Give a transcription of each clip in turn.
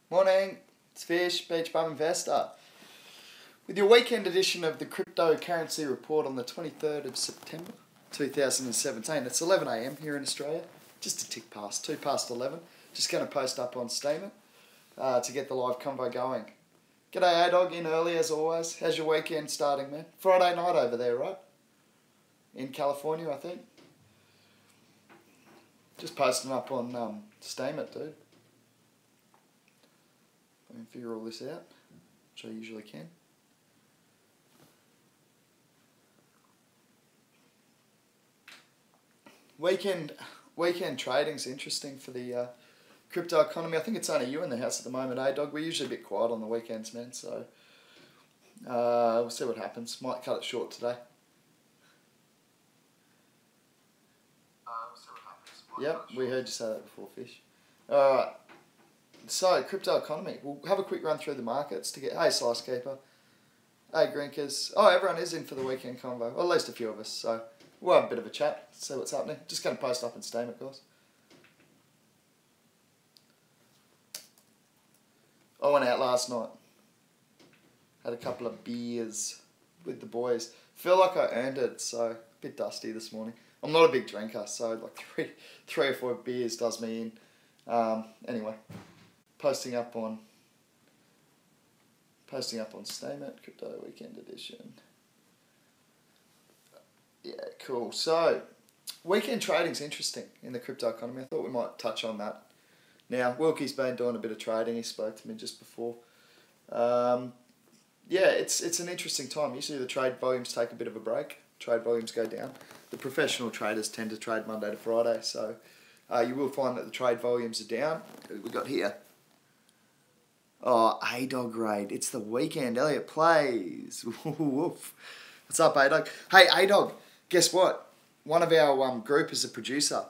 Morning, it's Fish, Beach Bum Investor. With your weekend edition of the Cryptocurrency Report on the 23rd of September 2017. It's 11 AM here in Australia, just a tick past, 2 past 11. Just going to post up on Steamer to get the live convo going. G'day A-Dog, in early as always. How's your weekend starting, man? Friday night over there, right? In California, I think. Just posting up on Steamer, dude. I can figure all this out, which I usually can. Weekend trading's interesting for the crypto economy. I think it's only you in the house at the moment, A-Dog. We're usually a bit quiet on the weekends, man, so we'll see what happens. Might cut it short today. Yep, we heard you say that before, Fish. Alright, so crypto economy. We'll have a quick run through the markets to get... Hey, Slice Keeper. Hey, Grinkers. Oh, everyone is in for the weekend convo. Well, at least a few of us, so we'll have a bit of a chat, see what's happening. Just going to post up in Steam, of course. I went out last night. Had a couple of beers with the boys. Feel like I earned it, so a bit dusty this morning. I'm not a big drinker, so like three or four beers does me in. Anyway, posting up on Steam at Crypto Weekend Edition. Yeah, cool. So, weekend trading's interesting in the crypto economy. I thought we might touch on that. Now, Wilkie's been doing a bit of trading. He spoke to me just before. Yeah, it's an interesting time. Usually the trade volumes take a bit of a break. Trade volumes go down. The professional traders tend to trade Monday to Friday, so you will find that the trade volumes are down. What have we got here? Oh, A-Dog raid. It's the weekend. Elliot plays. Woof. What's up, A-Dog? Hey, A-Dog, guess what? One of our group is a producer.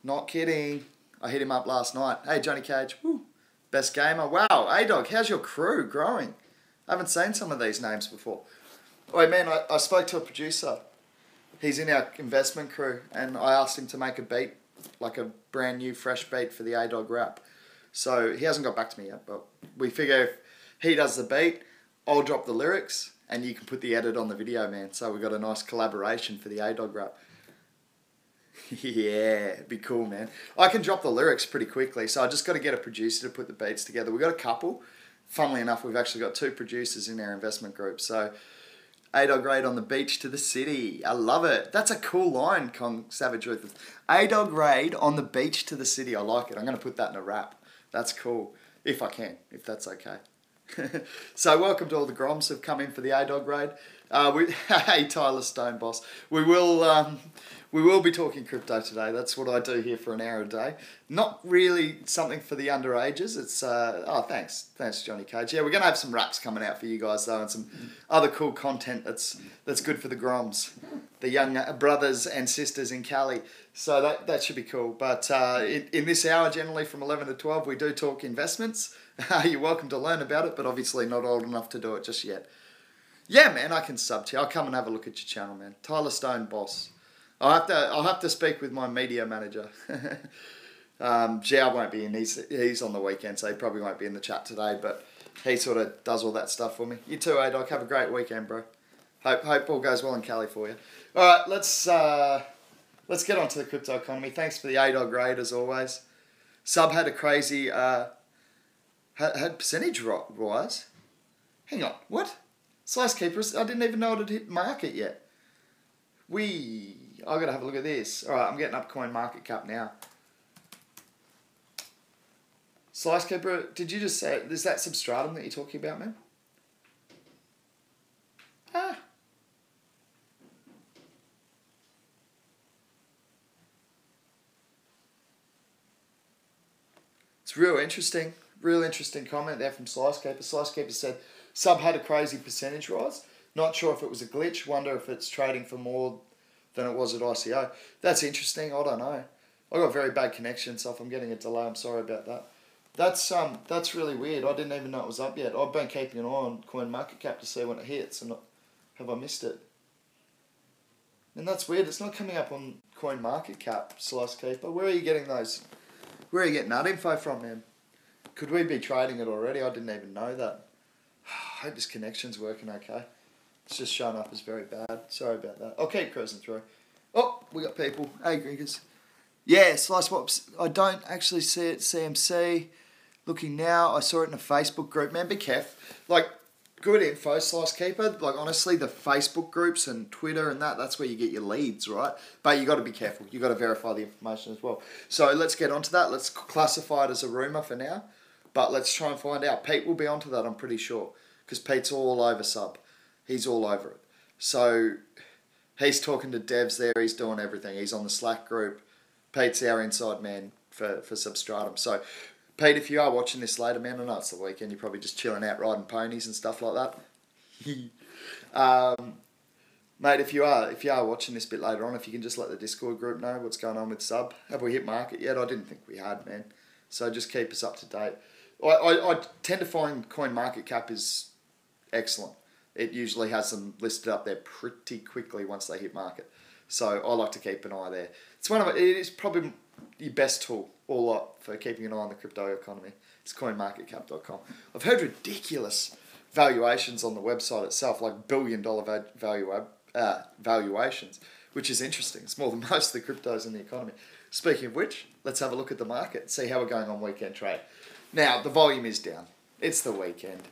Not kidding. I hit him up last night. Hey, Johnny Cage. Woo. Best gamer. Wow, A-Dog, how's your crew growing? I haven't seen some of these names before. Wait, man, I spoke to a producer. He's in our investment crew, and I asked him to make a beat, like a brand new, fresh beat for the A-Dog rap. So he hasn't got back to me yet, but we figure if he does the beat, I'll drop the lyrics, and you can put the edit on the video, man. So we've got a nice collaboration for the A-Dog rap. Yeah, it'd be cool, man. I can drop the lyrics pretty quickly, so I just got to get a producer to put the beats together. We've got a couple. Funnily enough, we've actually got 2 producers in our investment group, so... A-Dog raid on the beach to the city. I love it. That's a cool line, Kong Savage Ruthless. A-Dog raid on the beach to the city. I like it. I'm going to put that in a rap. That's cool. If I can. If that's okay. So welcome to all the Groms who've come in for the A-Dog raid. Hey, Tyler Stone Boss. We will be talking crypto today. That's what I do here for an hour a day. Not really something for the underages. It's thanks Johnny Cage. Yeah, we're gonna have some raps coming out for you guys though, and some other cool content that's good for the Groms, the young brothers and sisters in Cali. So that should be cool. But in this hour, generally from 11 to 12, we do talk investments. You're welcome to learn about it, but obviously not old enough to do it just yet. Yeah, man, I can sub to you. I'll come and have a look at your channel, man. Tyler Stone Boss. I'll have to speak with my media manager. Zhao won't be in. He's on the weekend, so he probably won't be in the chat today. But he sort of does all that stuff for me. You too, A-Dog. Have a great weekend, bro. Hope all goes well in Cali for you. All right, let's get on to the crypto economy. Thanks for the A-Dog raid as always. Sub had a crazy had percentage rise. Hang on, what? Slice Keepers, I didn't even know it had hit market yet. I gotta have a look at this. Alright, I'm getting up coin market cap now. Slice Keeper, did you just say, is that substratum that you're talking about, man? Ah. It's real interesting comment there from Slice Keeper. Slice Keeper said, Sub had a crazy percentage rise. Not sure if it was a glitch. Wonder if it's trading for more than it was at ICO. That's interesting. I don't know. I got very bad connection, so if I'm getting a delay, I'm sorry about that. That's really weird. I didn't even know it was up yet. I've been keeping an eye on coin market cap to see when it hits, and have I missed it? And that's weird. It's not coming up on coin market cap, Slice Keeper. Where are you getting those? Where are you getting that info from, man? Could we be trading it already? I didn't even know that. I hope this connection's working okay. It's just showing up as very bad. Sorry about that. I'll keep cruising through. Oh, we got people. Hey, Griggers. Yeah, Slice Swaps. I don't actually see it. CMC. Looking now, I saw it in a Facebook group. Man, be careful. Like, good info, Slice Keeper. Like, honestly, the Facebook groups and Twitter and that's where you get your leads, right? But you got to be careful. You got to verify the information as well. So let's get onto that. Let's classify it as a rumour for now. But let's try and find out. Pete will be onto that, I'm pretty sure. Because Pete's all over sub. He's all over it. So he's talking to devs there. He's doing everything. He's on the Slack group. Pete's our inside man for Substratum. So, Pete, if you are watching this later, man, I know it's the weekend. You're probably just chilling out riding ponies and stuff like that. Mate, if you are watching this bit later on, if you can just let the Discord group know what's going on with Sub. Have we hit market yet? I didn't think we had, man. So just keep us up to date. I tend to find CoinMarketCap is excellent. It usually has them listed up there pretty quickly once they hit market. So I like to keep an eye there. It is probably your best tool all up for keeping an eye on the crypto economy. It's coinmarketcap.com. I've heard ridiculous valuations on the website itself, like billion-dollar valuations, which is interesting. It's more than most of the cryptos in the economy. Speaking of which, let's have a look at the market and see how we're going on weekend trade. Now, the volume is down. It's the weekend.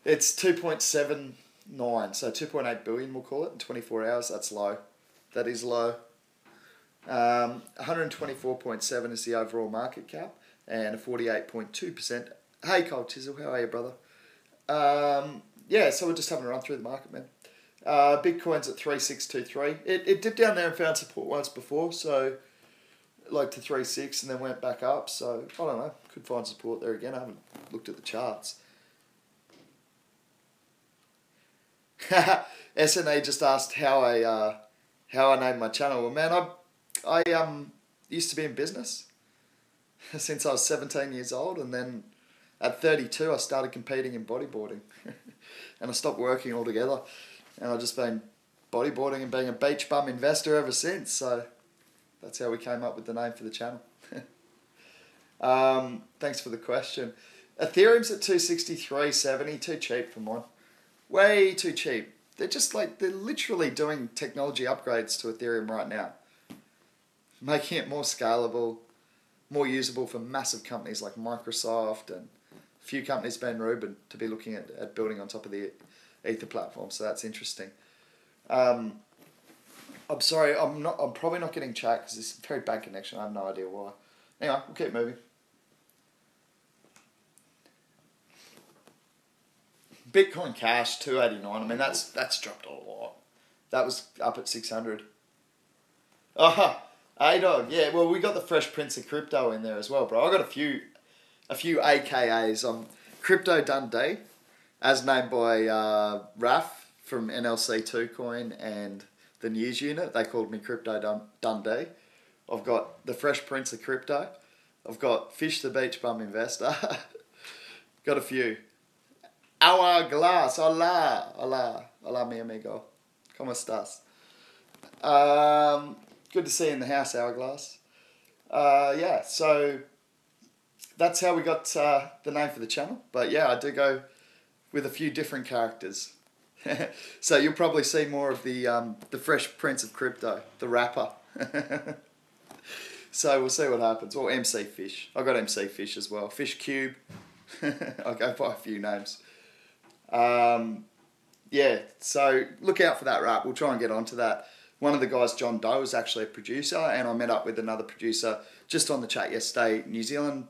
It's 2.79, so 2.8 billion we'll call it in 24 hours. That's low. That is low. 124.7 is the overall market cap and a 48.2%. Hey, Cole Chisel, how are you, brother? Yeah, so we're just having a run through the market, man. Bitcoin's at 3623. It dipped down there and found support once before, so like to 36 and then went back up. So I don't know, could find support there again. I haven't looked at the charts. SNA just asked how I named my channel. Well, man, I used to be in business since I was 17 years old, and then at 32 I started competing in bodyboarding, and I stopped working altogether, and I've just been bodyboarding and being a beach bum investor ever since. So that's how we came up with the name for the channel. Thanks for the question. Ethereum's at 263.70, too cheap for mine. Way too cheap. They're literally doing technology upgrades to Ethereum right now, making it more scalable, more usable for massive companies like Microsoft, and a few companies been rumored to be looking at building on top of the Ether platform. So that's interesting. I'm sorry, I'm probably not getting chat because it's a very bad connection. I have no idea why. Anyway, we'll keep moving. Bitcoin Cash 289. I mean, that's dropped a lot. That was up at 600. Oh, A-Dog. Yeah, well, we got the Fresh Prince of Crypto in there as well, bro. I got a few AKAs. Crypto Dundee, as named by Raf from NLC2 Coin and the news unit. They called me Crypto Dundee. I've got the Fresh Prince of Crypto. I've got Fish the Beach Bum Investor. Got a few. Hourglass, hola, mi amigo. ¿Cómo estás? Good to see you in the house, Hourglass. Yeah, so that's how we got the name for the channel. But yeah, I do go with a few different characters. So you'll probably see more of the Fresh Prince of Crypto, the rapper. So we'll see what happens. Or MC Fish. I got MC Fish as well. Fish Cube. I go by a few names. Yeah, so look out for that rap. We'll try and get onto that. One of the guys, John Doe, is actually a producer, and I met up with another producer just on the chat yesterday, New Zealand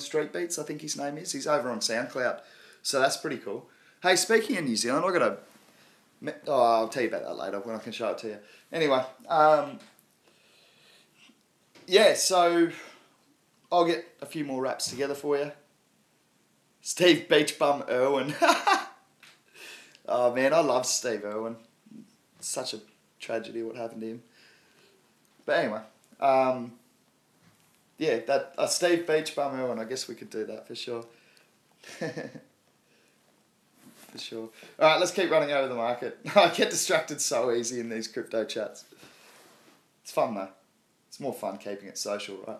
Street Beats, I think his name is. He's over on SoundCloud, so that's pretty cool. Hey, speaking of New Zealand, I'll tell you about that later when I can show it to you. Anyway, yeah, so I'll get a few more raps together for you. Steve Beachbum Irwin. Oh man, I love Steve Irwin. It's such a tragedy what happened to him. But anyway, yeah, that Steve Beachbum Irwin, I guess we could do that for sure. For sure. Alright, let's keep running over the market. I get distracted so easy in these crypto chats. It's fun though. It's more fun keeping it social, right?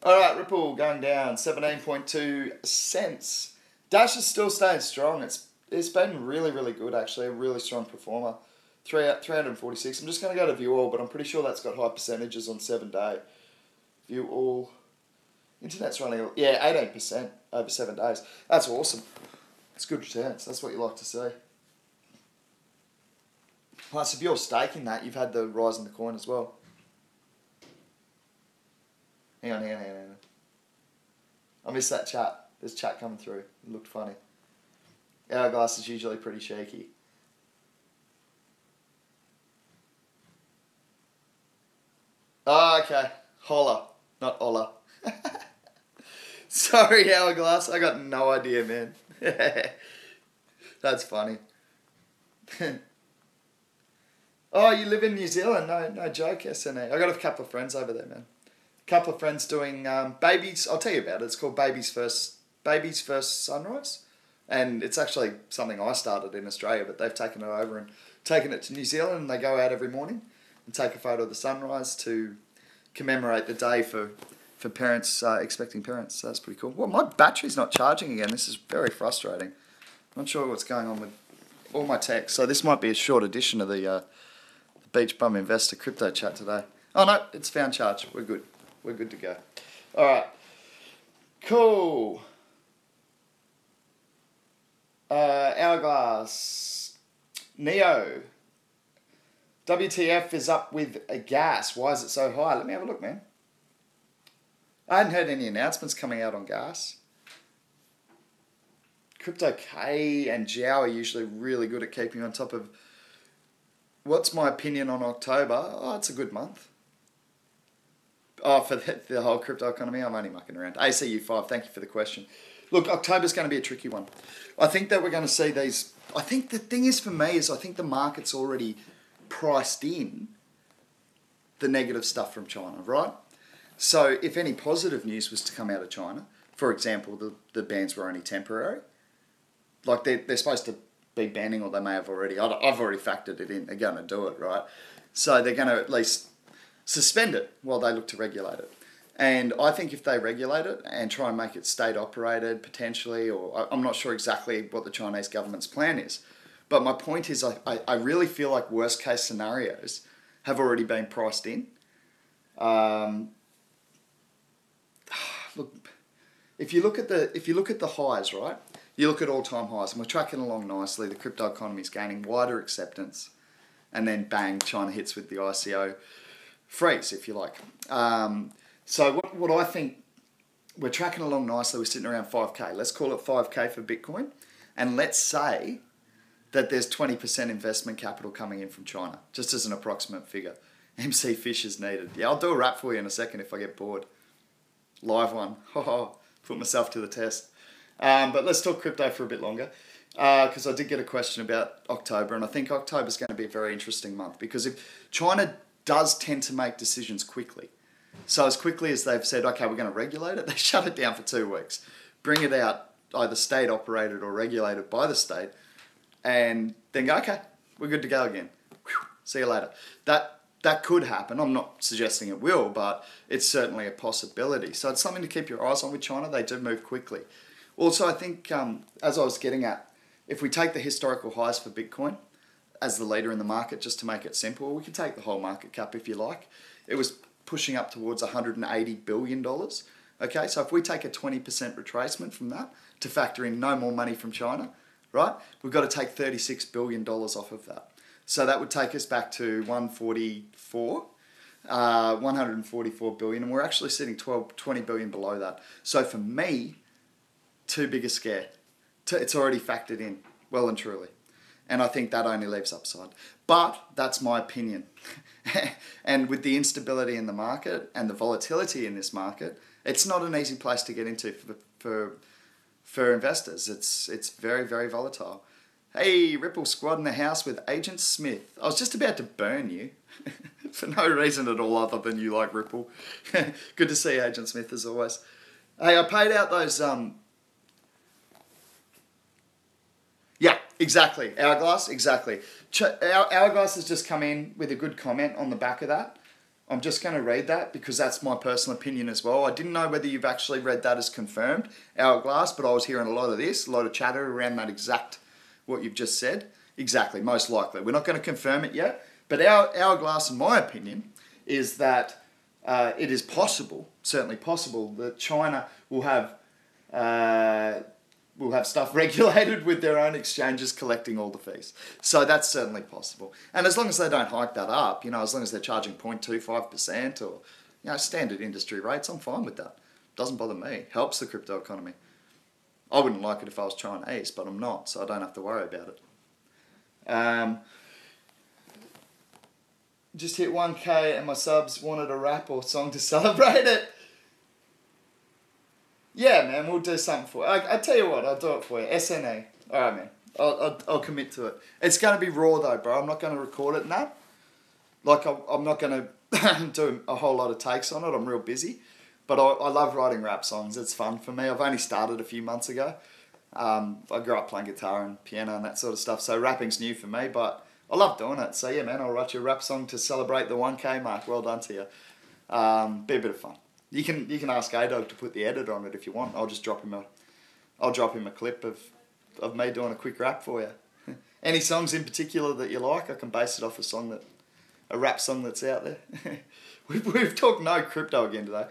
All right, Ripple going down 17.2 cents. Dash is still staying strong. It's been really, really good, actually. A really strong performer. 346. I'm just going to go to view all, but I'm pretty sure that's got high percentages on 7 day. View all. Internet's running, 18% over 7 days. That's awesome. It's good returns. That's what you like to see. Plus, if you're staking that, you've had the rise in the coin as well. Hang on. I missed that chat. There's chat coming through. It looked funny. Hourglass is usually pretty shaky. Oh, okay. Holla, not Ola. Sorry, Hourglass. I got no idea, man. That's funny. Oh, you live in New Zealand? No joke, SNA. I got a couple of friends over there, man. A couple of friends doing babies. I'll tell you about it. It's called Baby's First Sunrise, and it's actually something I started in Australia, but they've taken it over and taken it to New Zealand, and they go out every morning and take a photo of the sunrise to commemorate the day for parents, expecting parents. So that's pretty cool. Well, my battery's not charging again. This is very frustrating. I'm not sure what's going on with all my tech. So this might be a short edition of the Beach Bum Investor Crypto Chat today. Oh no, it's found charge. We're good. We're good to go. All right. Cool. Hourglass. Neo. WTF is up with a gas. Why is it so high? Let me have a look, man. I hadn't heard any announcements coming out on gas. Crypto K and Jiao are usually really good at keeping on top of. What's my opinion on October? Oh, it's a good month. Oh, for the whole crypto economy, I'm only mucking around. ACU5, thank you for the question. Look, October's going to be a tricky one. I think that we're going to see these. I think the thing is for me is I think the market's already priced in the negative stuff from China, right? So if any positive news was to come out of China, for example, the bans were only temporary. Like they're supposed to be banning, or they may have already. I've already factored it in. They're going to do it, right? So they're going to at least suspend it while they look to regulate it. And I think if they regulate it and try and make it state operated potentially, or I'm not sure exactly what the Chinese government's plan is, but my point is I really feel like worst case scenarios have already been priced in. Look, if you look at the highs, right? You look at all-time highs, and we're tracking along nicely. The crypto economy is gaining wider acceptance, and then bang, China hits with the ICO freeze, if you like. So what I think, we're tracking along nicely. We're sitting around 5K. Let's call it 5K for Bitcoin, and let's say that there's 20% investment capital coming in from China, just as an approximate figure. MC Fish is needed. Yeah, I'll do a rap for you in a second if I get bored. Live one. Put myself to the test. But let's talk crypto for a bit longer, because I did get a question about October, and I think October is going to be a very interesting month, because if China does tend to make decisions quickly, so as quickly as they've said, okay, we're going to regulate it, they shut it down for 2 weeks, bring it out either state operated or regulated by the state, and then go, okay, we're good to go again. Whew, see you later. That could happen. I'm not suggesting it will, but it's certainly a possibility. So it's something to keep your eyes on with China. They do move quickly. Also, I think, as I was getting at, if we take the historical highs for Bitcoin as the leader in the market, just to make it simple, we can take the whole market cap if you like. It was pushing up towards $180 billion. Okay, so if we take a 20% retracement from that to factor in no more money from China, right, we've got to take $36 billion off of that. So that would take us back to 144 billion, and we're actually sitting 20 billion below that. So for me, too big a scare. It's already factored in, well and truly. And I think that only leaves upside. But that's my opinion. And with the instability in the market and the volatility in this market, it's not an easy place to get into for investors. It's very, very volatile. Hey, Ripple Squad in the house with Agent Smith. I was just about to burn you for no reason at all other than you like Ripple. Good to see Agent Smith as always. Hey, I paid out those... Yeah, exactly. Hourglass, exactly. Hourglass has just come in with a good comment on the back of that. I'm just going to read that because that's my personal opinion as well. I didn't know whether you've actually read that as confirmed, Hourglass, but I was hearing a lot of this, a lot of chatter around that exact, what you've just said. Exactly, most likely. We're not going to confirm it yet, but Hourglass, in my opinion, is that it is possible, certainly possible, that China will have stuff regulated with their own exchanges collecting all the fees. So that's certainly possible. And as long as they don't hike that up, as long as they're charging 0.25% or, standard industry rates, I'm fine with that. Doesn't bother me. Helps the crypto economy. I wouldn't like it if I was Chinese, but I'm not, so I don't have to worry about it. Just hit 1K and my subs wanted a rap or song to celebrate it. Yeah, man, we'll do something for you. I tell you what, I'll do it for you. SNE. All right, man. I'll commit to it. It's going to be raw, though, bro. I'm not going to record it and that. Like, I'm not going to do a whole lot of takes on it. I'm real busy. But I love writing rap songs. It's fun for me. I've only started a few months ago. I grew up playing guitar and piano and that sort of stuff, so rapping's new for me, but I love doing it. So, yeah, man, I'll write you a rap song to celebrate the 1K mark. Well done to you. Be a bit of fun. You can ask A-Dog to put the edit on it if you want. I'll drop him a clip of me doing a quick rap for you. Any songs in particular that you like, I can base it off a rap song that's out there. We've talked no crypto again today.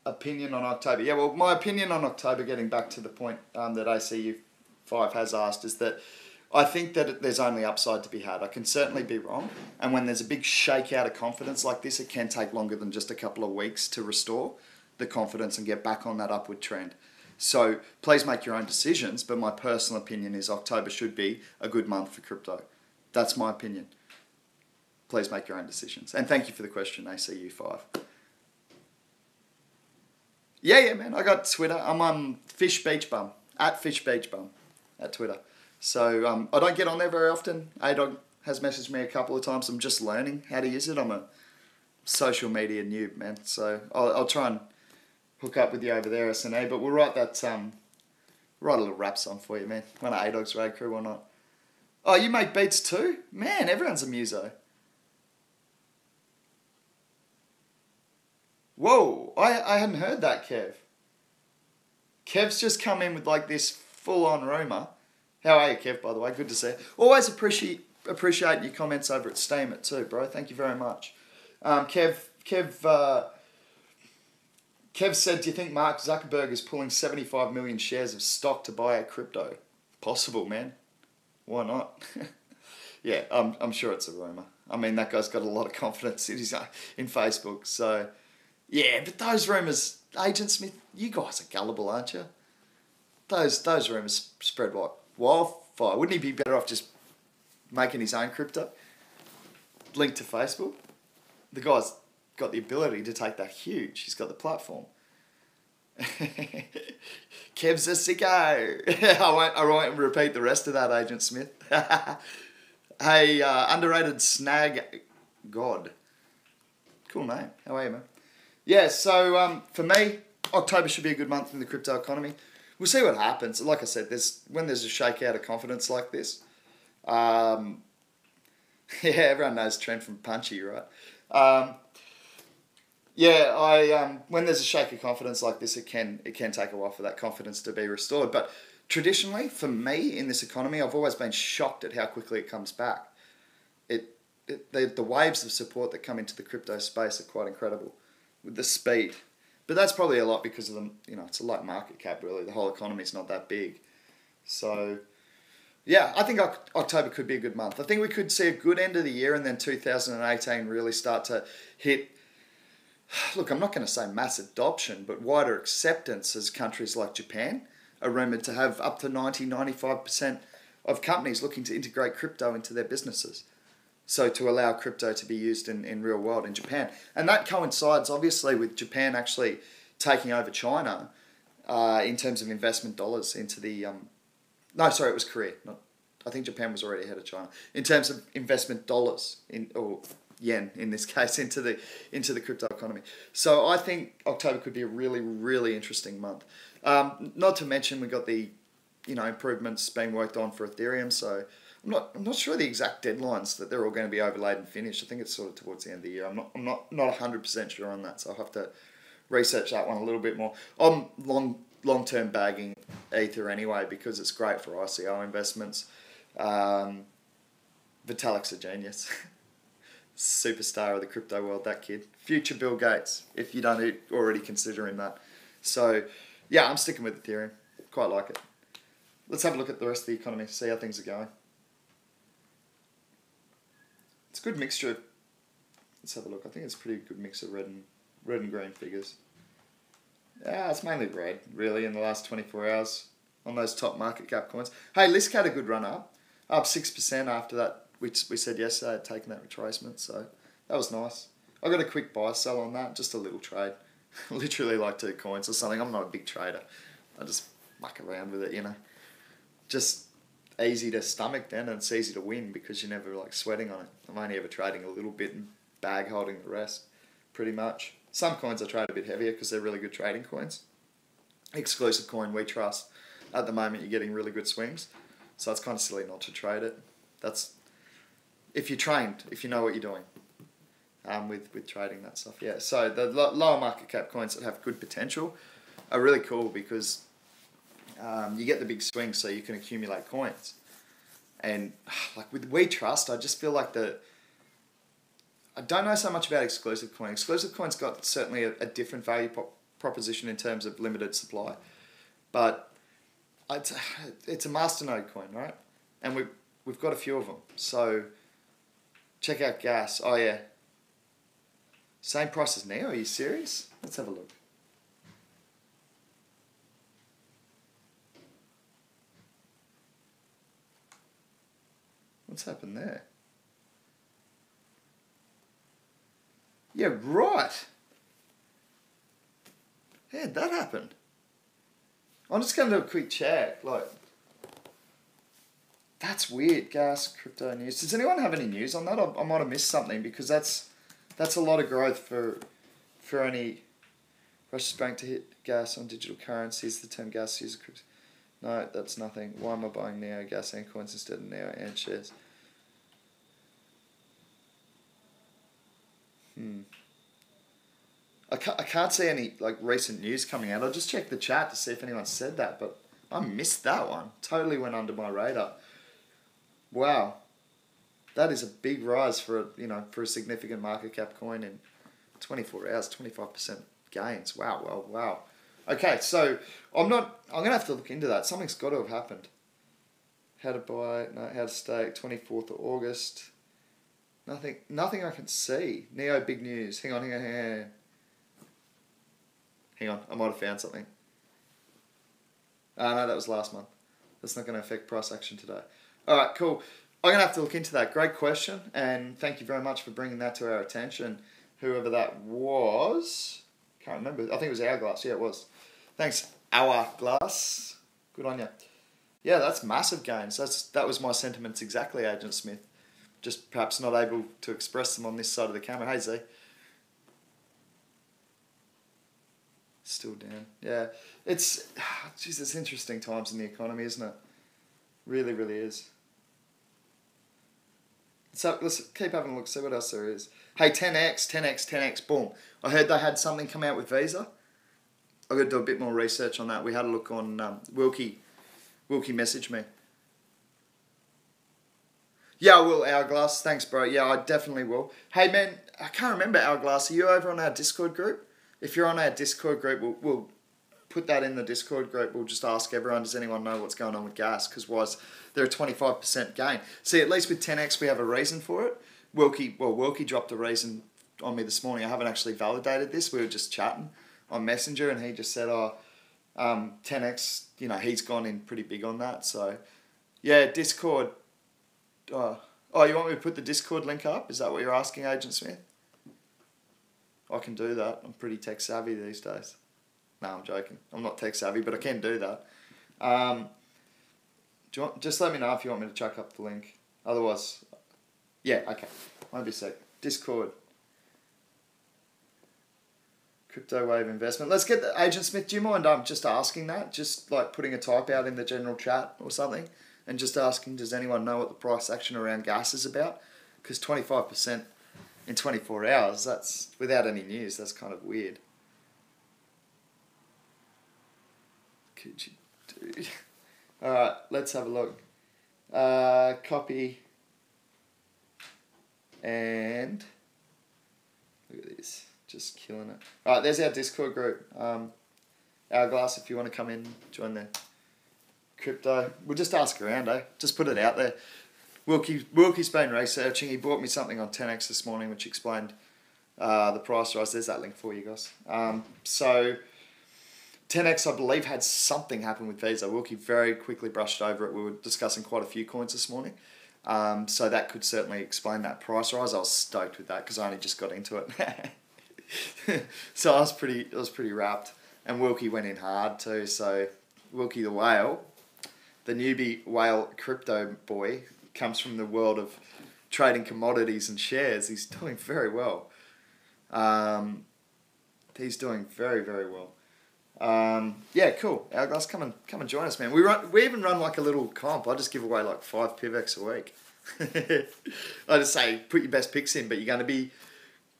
Opinion on October. Yeah, well, my opinion on October, getting back to the point that ACU5 has asked, is that I think that there's only upside to be had. I can certainly be wrong. And when there's a big shakeout of confidence like this, it can take longer than just a couple of weeks to restore the confidence and get back on that upward trend. So please make your own decisions, but my personal opinion is October should be a good month for crypto. That's my opinion. Please make your own decisions. And thank you for the question, ACU5. Yeah, man. I got Twitter. I'm on Fish Beach Bum, @FishBeachBum at Twitter. So I don't get on there very often. A-Dog has messaged me a couple of times. I'm just learning how to use it. I'm a social media noob, man. So I'll try and hook up with you over there, SNA. But we'll write a little rap song for you, man. One of A-Dog's raid crew, why not? Oh, you make beats too? Man, everyone's a muso. Whoa, I hadn't heard that, Kev. Kev's just come in with like this full-on rumour. How are you, Kev, by the way? Good to see you. Always appreciate your comments over at Steam it too, bro. Thank you very much. Kev said, do you think Mark Zuckerberg is pulling 75 million shares of stock to buy a crypto? Possible, man. Why not? Yeah, I'm sure it's a rumour. I mean, that guy's got a lot of confidence in Facebook. So, yeah, but those rumours, Agent Smith, you guys are gullible, aren't you? Those rumours spread like wildfire. Wouldn't he be better off just making his own crypto? Linked to Facebook? The guy's got the ability to take that huge. He's got the platform. Kev's a sicko. I won't repeat the rest of that, Agent Smith. Hey, underrated snag god. Cool name. How are you, man? Yeah, so for me, October should be a good month in the crypto economy. We'll see what happens. Like I said, when there's a shakeout of confidence like this, yeah, everyone knows Trent from Punchy, right? When there's a shake of confidence like this, it can take a while for that confidence to be restored. But traditionally, for me in this economy, I've always been shocked at how quickly it comes back. The waves of support that come into the crypto space are quite incredible with the speed. But that's probably a lot because of them. It's a light market cap, really. The whole economy's not that big. So, yeah, I think October could be a good month. I think we could see a good end of the year and then 2018 really start to hit, look, I'm not going to say mass adoption, but wider acceptance as countries like Japan are rumoured to have up to 90-95% of companies looking to integrate crypto into their businesses. So to allow crypto to be used in real world in Japan. And that coincides obviously with Japan actually taking over China in terms of investment dollars into the... it was Korea. I think Japan was already ahead of China. In terms of investment dollars, or yen in this case, into the crypto economy. So I think October could be a really, really interesting month. Not to mention we got the improvements being worked on for Ethereum, so I'm not sure the exact deadlines that they're all going to be overlaid and finished. I think it's sort of towards the end of the year. I'm not 100% sure on that, so I'll have to research that one a little bit more. I'm long term bagging Ether anyway because it's great for ICO investments. Vitalik's a genius. Superstar of the crypto world, that kid. Future Bill Gates, if you don't already consider him that. So, yeah, I'm sticking with Ethereum. Quite like it. Let's have a look at the rest of the economy, see how things are going. It's a good mixture. Let's have a look. I think it's a pretty good mix of red and green figures. Yeah, it's mainly red, really, in the last 24 hours on those top market cap coins. Hey, Lisk had a good run up 6% after that. We said yesterday I'd taken that retracement, so that was nice. I got a quick buy sell on that, just a little trade. Literally like 2 coins or something. I'm not a big trader. I just muck around with it, you know. Just easy to stomach then, and it's easy to win because you're never like sweating on it. I'm only ever trading a little bit and bag holding the rest, pretty much. Some coins I trade a bit heavier because they're really good trading coins. Exclusive coin we trust. At the moment you're getting really good swings, so it's kind of silly not to trade it. That's if you're trained, if you know what you're doing with trading that stuff. Yeah, so the lower market cap coins that have good potential are really cool because you get the big swings so you can accumulate coins. And like with We Trust, I just feel like I don't know so much about exclusive coin. Exclusive coin's got certainly a different value proposition in terms of limited supply. But it's a masternode coin, right? And we've got a few of them. So check out gas. Oh yeah. Same price as Neo, are you serious? Let's have a look. What's happened there? Yeah, right. How did that happen? I'm just going to do a quick check. Like, that's weird. Gas, crypto news. Does anyone have any news on that? I might have missed something because that's a lot of growth for any Russia's bank to hit gas on digital currencies. The term gas user crypto. No, that's nothing. Why am I buying Neo gas and coins instead of Neo and shares? I can't see any like recent news coming out. I'll just check the chat to see if anyone said that, but I missed that one. Totally went under my radar. Wow, that is a big rise for a significant market cap coin in 24 hours, 25% gains. Wow. Okay, so I'm gonna have to look into that. Something's got to have happened. How to buy? No, how to stake? 24th of August. Nothing I can see. Neo big news. Hang on. Hang on, I might have found something. No, that was last month. That's not going to affect price action today. All right, cool. I'm going to have to look into that. Great question, and thank you very much for bringing that to our attention. Whoever that was, can't remember. I think it was Hourglass. Yeah, it was. Thanks, Hourglass. Good on you. Yeah, that's massive gains. That was my sentiments exactly, Agent Smith. Just perhaps not able to express them on this side of the camera. Hey, Z. Still down. Yeah. It's interesting times in the economy, isn't it? Really, really is. So let's keep having a look, see what else there is. Hey, 10x, boom. I heard they had something come out with Visa. I've got to do a bit more research on that. We had a look on Wilkie. Wilkie messaged me. Yeah, I will, Hourglass. Thanks, bro. Yeah, I definitely will. Hey, man, I can't remember, Hourglass. Are you over on our Discord group? If you're on our Discord group, we'll put that in the Discord group. We'll just ask everyone, does anyone know what's going on with gas? Because they're a 25% gain. See, at least with 10x, we have a reason for it. Wilkie dropped a reason on me this morning. I haven't actually validated this. We were just chatting on Messenger, and he just said, 10x, he's gone in pretty big on that. So, yeah, Discord. You want me to put the Discord link up? Is that what you're asking, Agent Smith? I can do that. I'm pretty tech savvy these days. No, I'm joking. I'm not tech savvy, but I can do that. Just let me know if you want me to chuck up the link. Otherwise, yeah, okay. Won't be a sec. Discord. Crypto wave investment. Let's get Agent Smith. Do you mind just asking that? Just like putting a type out in the general chat or something. and just asking, does anyone know what the price action around gas is about? Because 25% in 24 hours, that's without any news, that's kind of weird. Could you do? Alright, let's have a look. Copy. And look at this, just killing it. Alright, there's our Discord group. Hourglass, if you want to come in, join the crypto. We'll just ask around, just put it out there. Wilkie's been researching. He bought me something on 10x this morning which explained the price rise. There's that link for you guys. So 10x, I believe, had something happen with Visa. Wilkie very quickly brushed over it. We were discussing quite a few coins this morning. So that could certainly explain that price rise. I was stoked with that because I only just got into it. So I was pretty wrapped. And Wilkie went in hard too. So Wilkie the whale, the newbie whale crypto boy, comes from the world of trading commodities and shares. He's doing very well. He's doing very, very well. Yeah, cool. Hourglass, come and join us, man. We even run like a little comp. I just give away like 5 PIVX a week. I just say put your best picks in, but you're going to be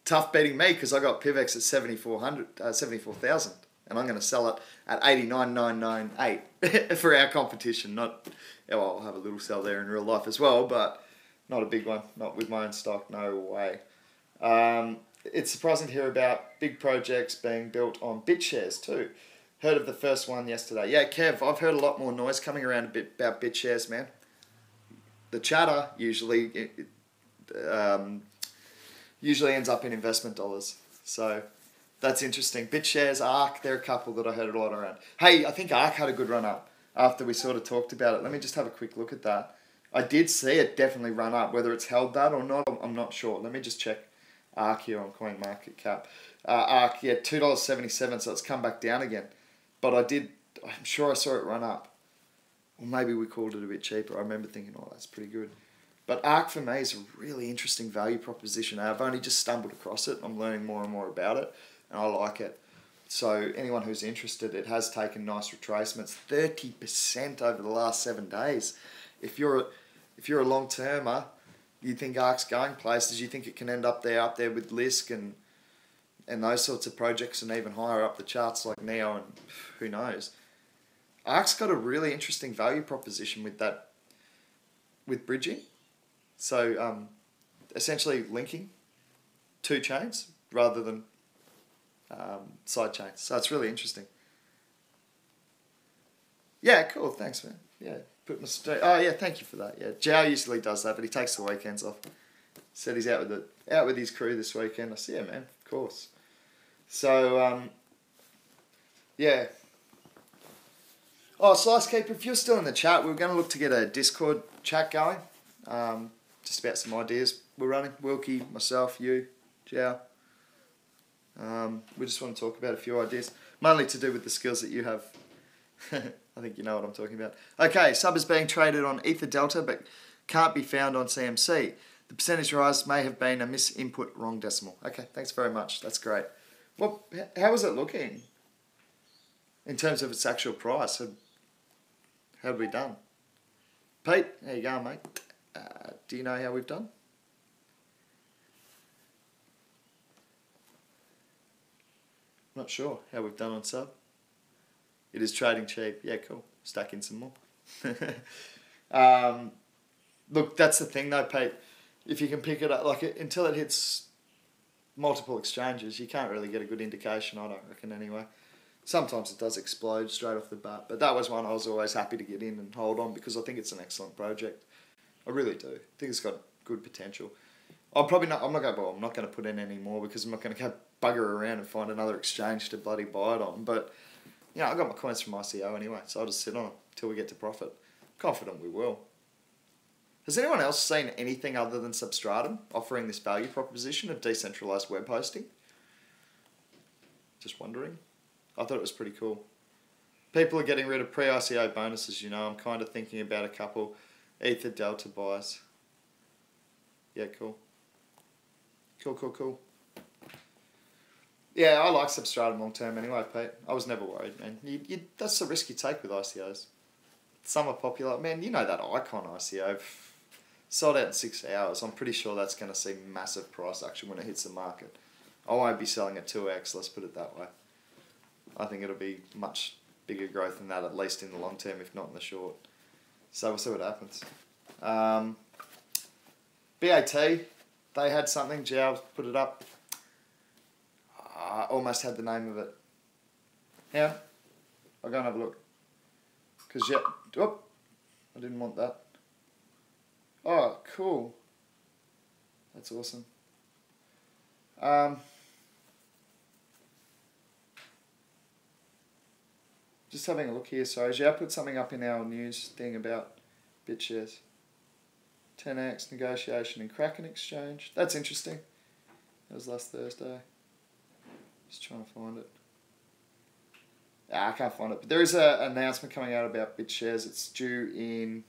tough beating me because I got PIVX at 74,000, and I'm going to sell it at 89,998 for our competition. Not, well, I'll have a little sell there in real life as well, but not a big one. Not with my own stock. No way. It's surprising to hear about big projects being built on BitShares too. Heard of the first one yesterday. Yeah, Kev, I've heard a lot more noise coming around a bit about BitShares, man. The chatter usually ends up in investment dollars. So that's interesting. BitShares, ARK, they're a couple that I heard a lot around. Hey, I think ARK had a good run up after we sort of talked about it. Let me just have a quick look at that. I did see it definitely run up. Whether it's held that or not, I'm not sure. Let me just check ARK here on CoinMarketCap. ARK, yeah, $2.77, so it's come back down again. But I'm sure I saw it run up. Or maybe we called it a bit cheaper. I remember thinking, oh, that's pretty good. But ARK for me is a really interesting value proposition. I've only just stumbled across it. I'm learning more and more about it, and I like it. So anyone who's interested, it has taken nice retracements, 30% over the last 7 days. If you're a long-termer, you think ARK's going places, you think it can end up there with Lisk and those sorts of projects, and even higher up the charts like Neo and who knows. ARK's got a really interesting value proposition with bridging. So essentially linking 2 chains rather than side chains. So it's really interesting. Yeah, cool. Thanks, man. Yeah. Oh yeah, thank you for that. Yeah, Jow usually does that, but he takes the weekends off. Said he's out with his crew this weekend. I see, yeah, man, of course. So yeah. Oh, Slice Keeper, if you're still in the chat, we're going to look to get a Discord chat going. Just about some ideas we're running. Wilkie, myself, you, Jow. We just want to talk about a few ideas, mainly to do with the skills that you have. I think you know what I'm talking about. Okay, sub is being traded on Ether Delta but can't be found on CMC. The percentage rise may have been a misinput wrong decimal. Okay, thanks very much. That's great. Well, how is it looking in terms of its actual price? How have we done? Pete, how you going, mate? Do you know how we've done? Not sure how we've done on sub. It is trading cheap. Yeah, cool. Stack in some more. Look, that's the thing though, Pete. If you can pick it up, until it hits multiple exchanges, you can't really get a good indication, I don't reckon anyway. Sometimes it does explode straight off the bat, but that was one I was always happy to get in and hold on because I think it's an excellent project. I really do. I think it's got good potential. I'm not going to put in any more because I'm not going to go bugger around and find another exchange to bloody buy it on, but yeah, I got my coins from ICO anyway, so I'll just sit on it until we get to profit. Confident we will. Has anyone else seen anything other than Substratum offering this value proposition of decentralized web hosting? Just wondering. I thought it was pretty cool. People are getting rid of pre-ICO bonuses, you know. I'm kind of thinking about a couple Ether Delta buys. Yeah, cool. Cool. Yeah, I like Substratum long term anyway, Pete. I was never worried, man. That's the risk you take with ICOs. some are popular. Man, you know that Icon ICO sold out in 6 hours. I'm pretty sure that's going to see massive price action when it hits the market. I won't be selling at 2x, let's put it that way. I think it'll be much bigger growth than that, at least in the long term, if not in the short. So we'll see what happens. BAT, they had something. Jiao put it up. I almost had the name of it. Yeah, I'll go and have a look. Because, I didn't want that. Oh, cool. That's awesome. Just having a look here. Sorry, Jiao put something up in our news thing about BitShares. 10x negotiation in Kraken exchange. That's interesting. That was last Thursday. Just trying to find it. I can't find it. But there is an announcement coming out about BitShares. It's due in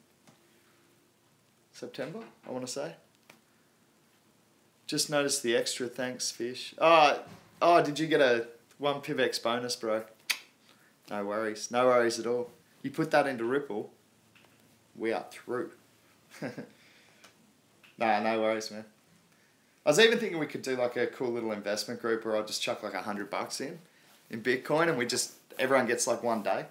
September, I want to say. Just noticed the extra. Thanks, Fish. Oh, did you get a 1 PIVX bonus, bro? No worries. No worries at all. You put that into Ripple, we are through. Nah, no worries, man. I was even thinking we could do like a cool little investment group where I'll just chuck like $100 in Bitcoin, and everyone gets like one day,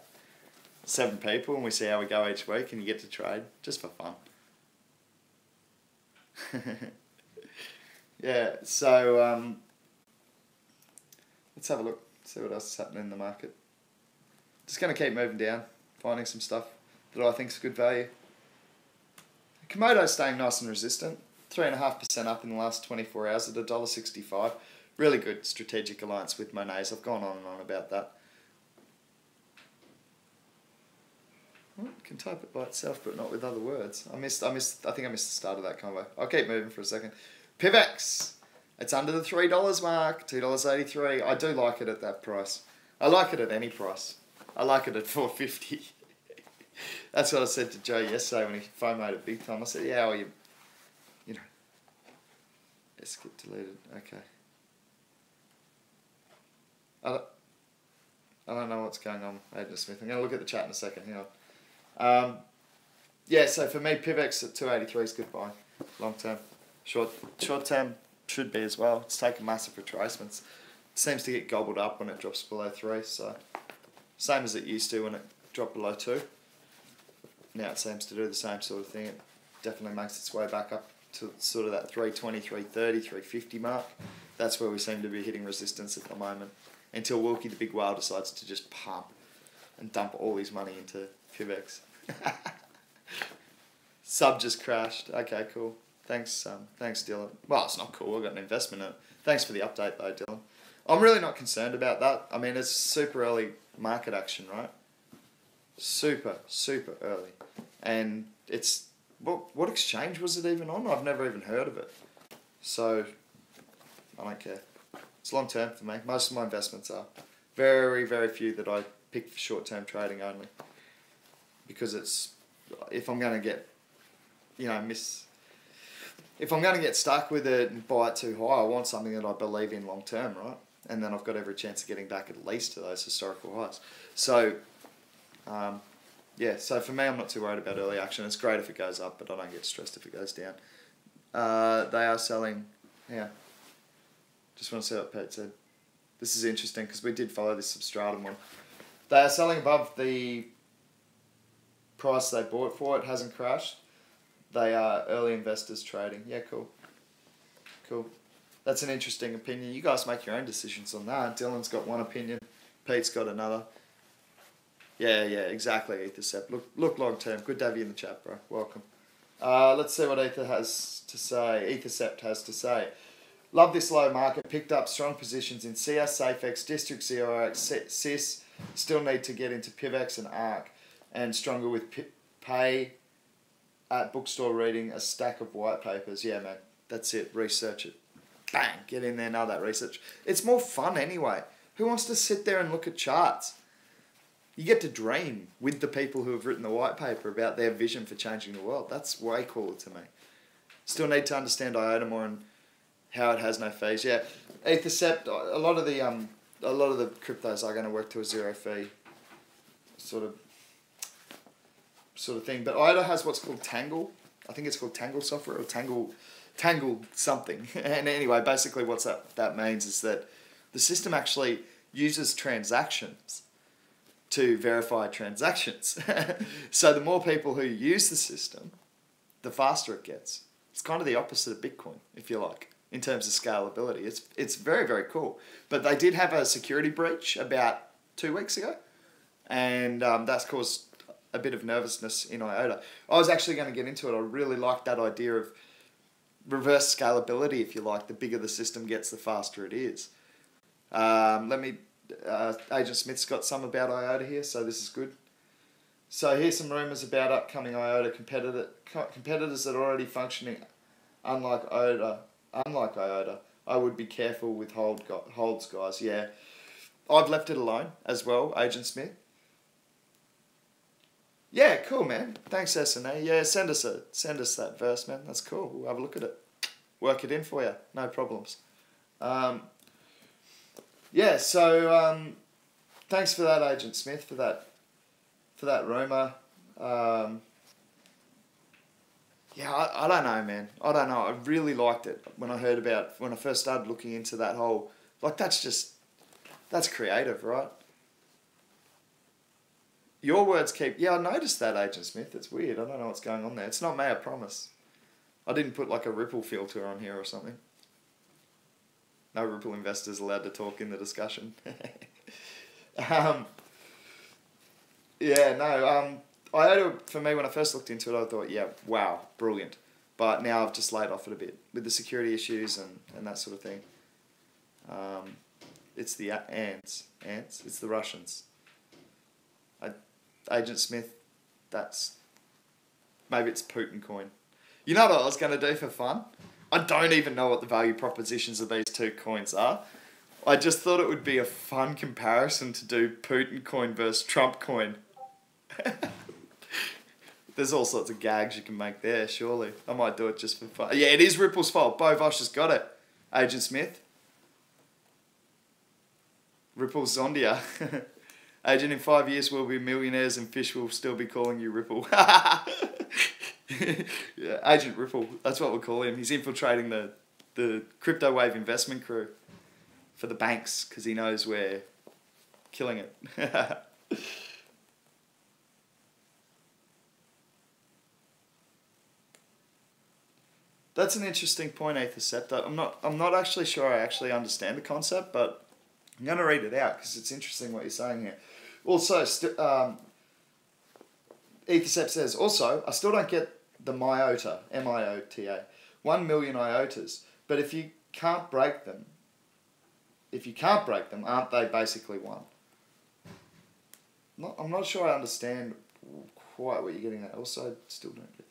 7 people, and we see how we go each week, and you get to trade just for fun. Yeah, so let's have a look, see what else is happening in the market. Just going to keep moving down, finding some stuff that I think is good value. Komodo's staying nice and resistant, 3.5% up in the last 24 hours at $1.65. Really good strategic alliance with Monet's. I've gone on and on about that. Well, it can type it by itself, but not with other words. I think I missed the start of that convo. I'll keep moving for a second. PIVX. It's under the $3 mark, $2.83. I do like it at that price. I like it at any price. I like it at $4.50. That's what I said to Joe yesterday when he FOMO'd it big time. I said, yeah, well, you know. Let's get deleted. Okay. I don't know what's going on, Agent Smith. I'm going to look at the chat in a second. Hang on. Yeah, so for me, PIVX at 283 is good buy. Long term. Short term should be as well. It's taken massive retracements. It seems to get gobbled up when it drops below 3. So same as it used to when it dropped below 2. Now it seems to do the same sort of thing. It definitely makes its way back up to sort of that 320, 330, 350 mark. That's where we seem to be hitting resistance at the moment. Until Wilkie the Big Whale decides to just pump and dump all his money into PIVX. Sub just crashed. Okay, cool. Thanks, Dylan. Well, it's not cool. I've got an investment in it. Thanks for the update, though, Dylan. I'm really not concerned about that. I mean, it's super early market action, right? Super, super early. And it's... What exchange was it even on? I've never even heard of it. So, I don't care. It's long term for me. Most of my investments are. Very, very few that I pick for short-term trading only. Because it's... If I'm going to get... If I'm going to get stuck with it and buy it too high, I want something that I believe in long term, right? And then I've got every chance of getting back at least to those historical highs. So, yeah, so for me, I'm not too worried about early action. It's great if it goes up, but I don't get stressed if it goes down. They are selling, yeah. Just want to see what Pete said. This is interesting because we did follow this Substratum one. They are selling above the price they bought for. It hasn't crashed. They are early investors trading. Yeah, cool. Cool. That's an interesting opinion. You guys make your own decisions on that. Dylan's got one opinion. Pete's got another. Yeah, exactly, Ethercept. Look long term. Good to have you in the chat, bro. Welcome. Let's see what Ethercept has to say. Love this low market. Picked up strong positions in CS, SafeX, District 0x, CIS. Still need to get into PIVX and ARC. And stronger with Pay at bookstore reading a stack of white papers. Yeah, man. That's it. Research it. Bang. Get in there, know that research. It's more fun anyway. Who wants to sit there and look at charts? You get to dream with the people who have written the white paper about their vision for changing the world. That's way cooler to me. Still need to understand IOTA more and how it has no fees. Yeah, Ethercept. A lot of the cryptos are going to work to a zero fee sort of sort of thing. But IOTA has what's called Tangle. I think it's called Tangle software or Tangle something. And anyway, basically what that means is that the system actually uses transactions to verify transactions. So the more people who use the system, the faster it gets. It's kind of the opposite of Bitcoin, if you like, in terms of scalability. It's very, very cool. But they did have a security breach about 2 weeks ago, and that's caused a bit of nervousness in IOTA. I was actually going to get into it. I really like that idea of reverse scalability, if you like. The bigger the system gets, the faster it is. Agent Smith's got some about IOTA here, so this is good. So here's some rumours about upcoming IOTA competitors that are already functioning. Unlike IOTA, I would be careful with holds, guys. Yeah, I've left it alone as well, Agent Smith. Yeah, cool, man. Thanks, SNA. Yeah, send us that verse, man. That's cool. We'll have a look at it. Work it in for you. No problems. Yeah, so thanks for that, Agent Smith, for that rumour. Yeah, I don't know, man. I don't know. I really liked it when I first started looking into that whole, like, that's creative, right? Your words I noticed that, Agent Smith. It's weird. I don't know what's going on there. It's not me, I promise. I didn't put like a Ripple filter on here or something. No Ripple investors allowed to talk in the discussion. IOTA, for me, when I first looked into it, I thought, yeah, wow, brilliant. But now I've just laid off it a bit with the security issues and that sort of thing. It's the ants. It's the Russians. Agent Smith, maybe it's Putin coin. You know what I was going to do for fun? I don't even know what the value propositions of these two coins are. I just thought it would be a fun comparison to do Putin coin versus Trump coin. There's all sorts of gags you can make there, surely. I might do it just for fun. Yeah, it is Ripple's fault. Bo Vosh has got it. Agent Smith. Ripple Zondia. Agent, in 5 years we'll be millionaires and fish will still be calling you Ripple. Yeah, Agent Ripple, that's what we'll call him. He's infiltrating the crypto wave investment crew for the banks because he knows we're killing it. That's an interesting point, Ethercept. I'm not actually sure I actually understand the concept, but I'm going to read it out because it's interesting what you're saying here. Also, Ethercept says, also, I still don't get the MIOTA, M-I-O-T-A, 1 million IOTAs, but if you can't break them, aren't they basically one? I'm not sure I understand quite what you're getting at. Also, I still don't get.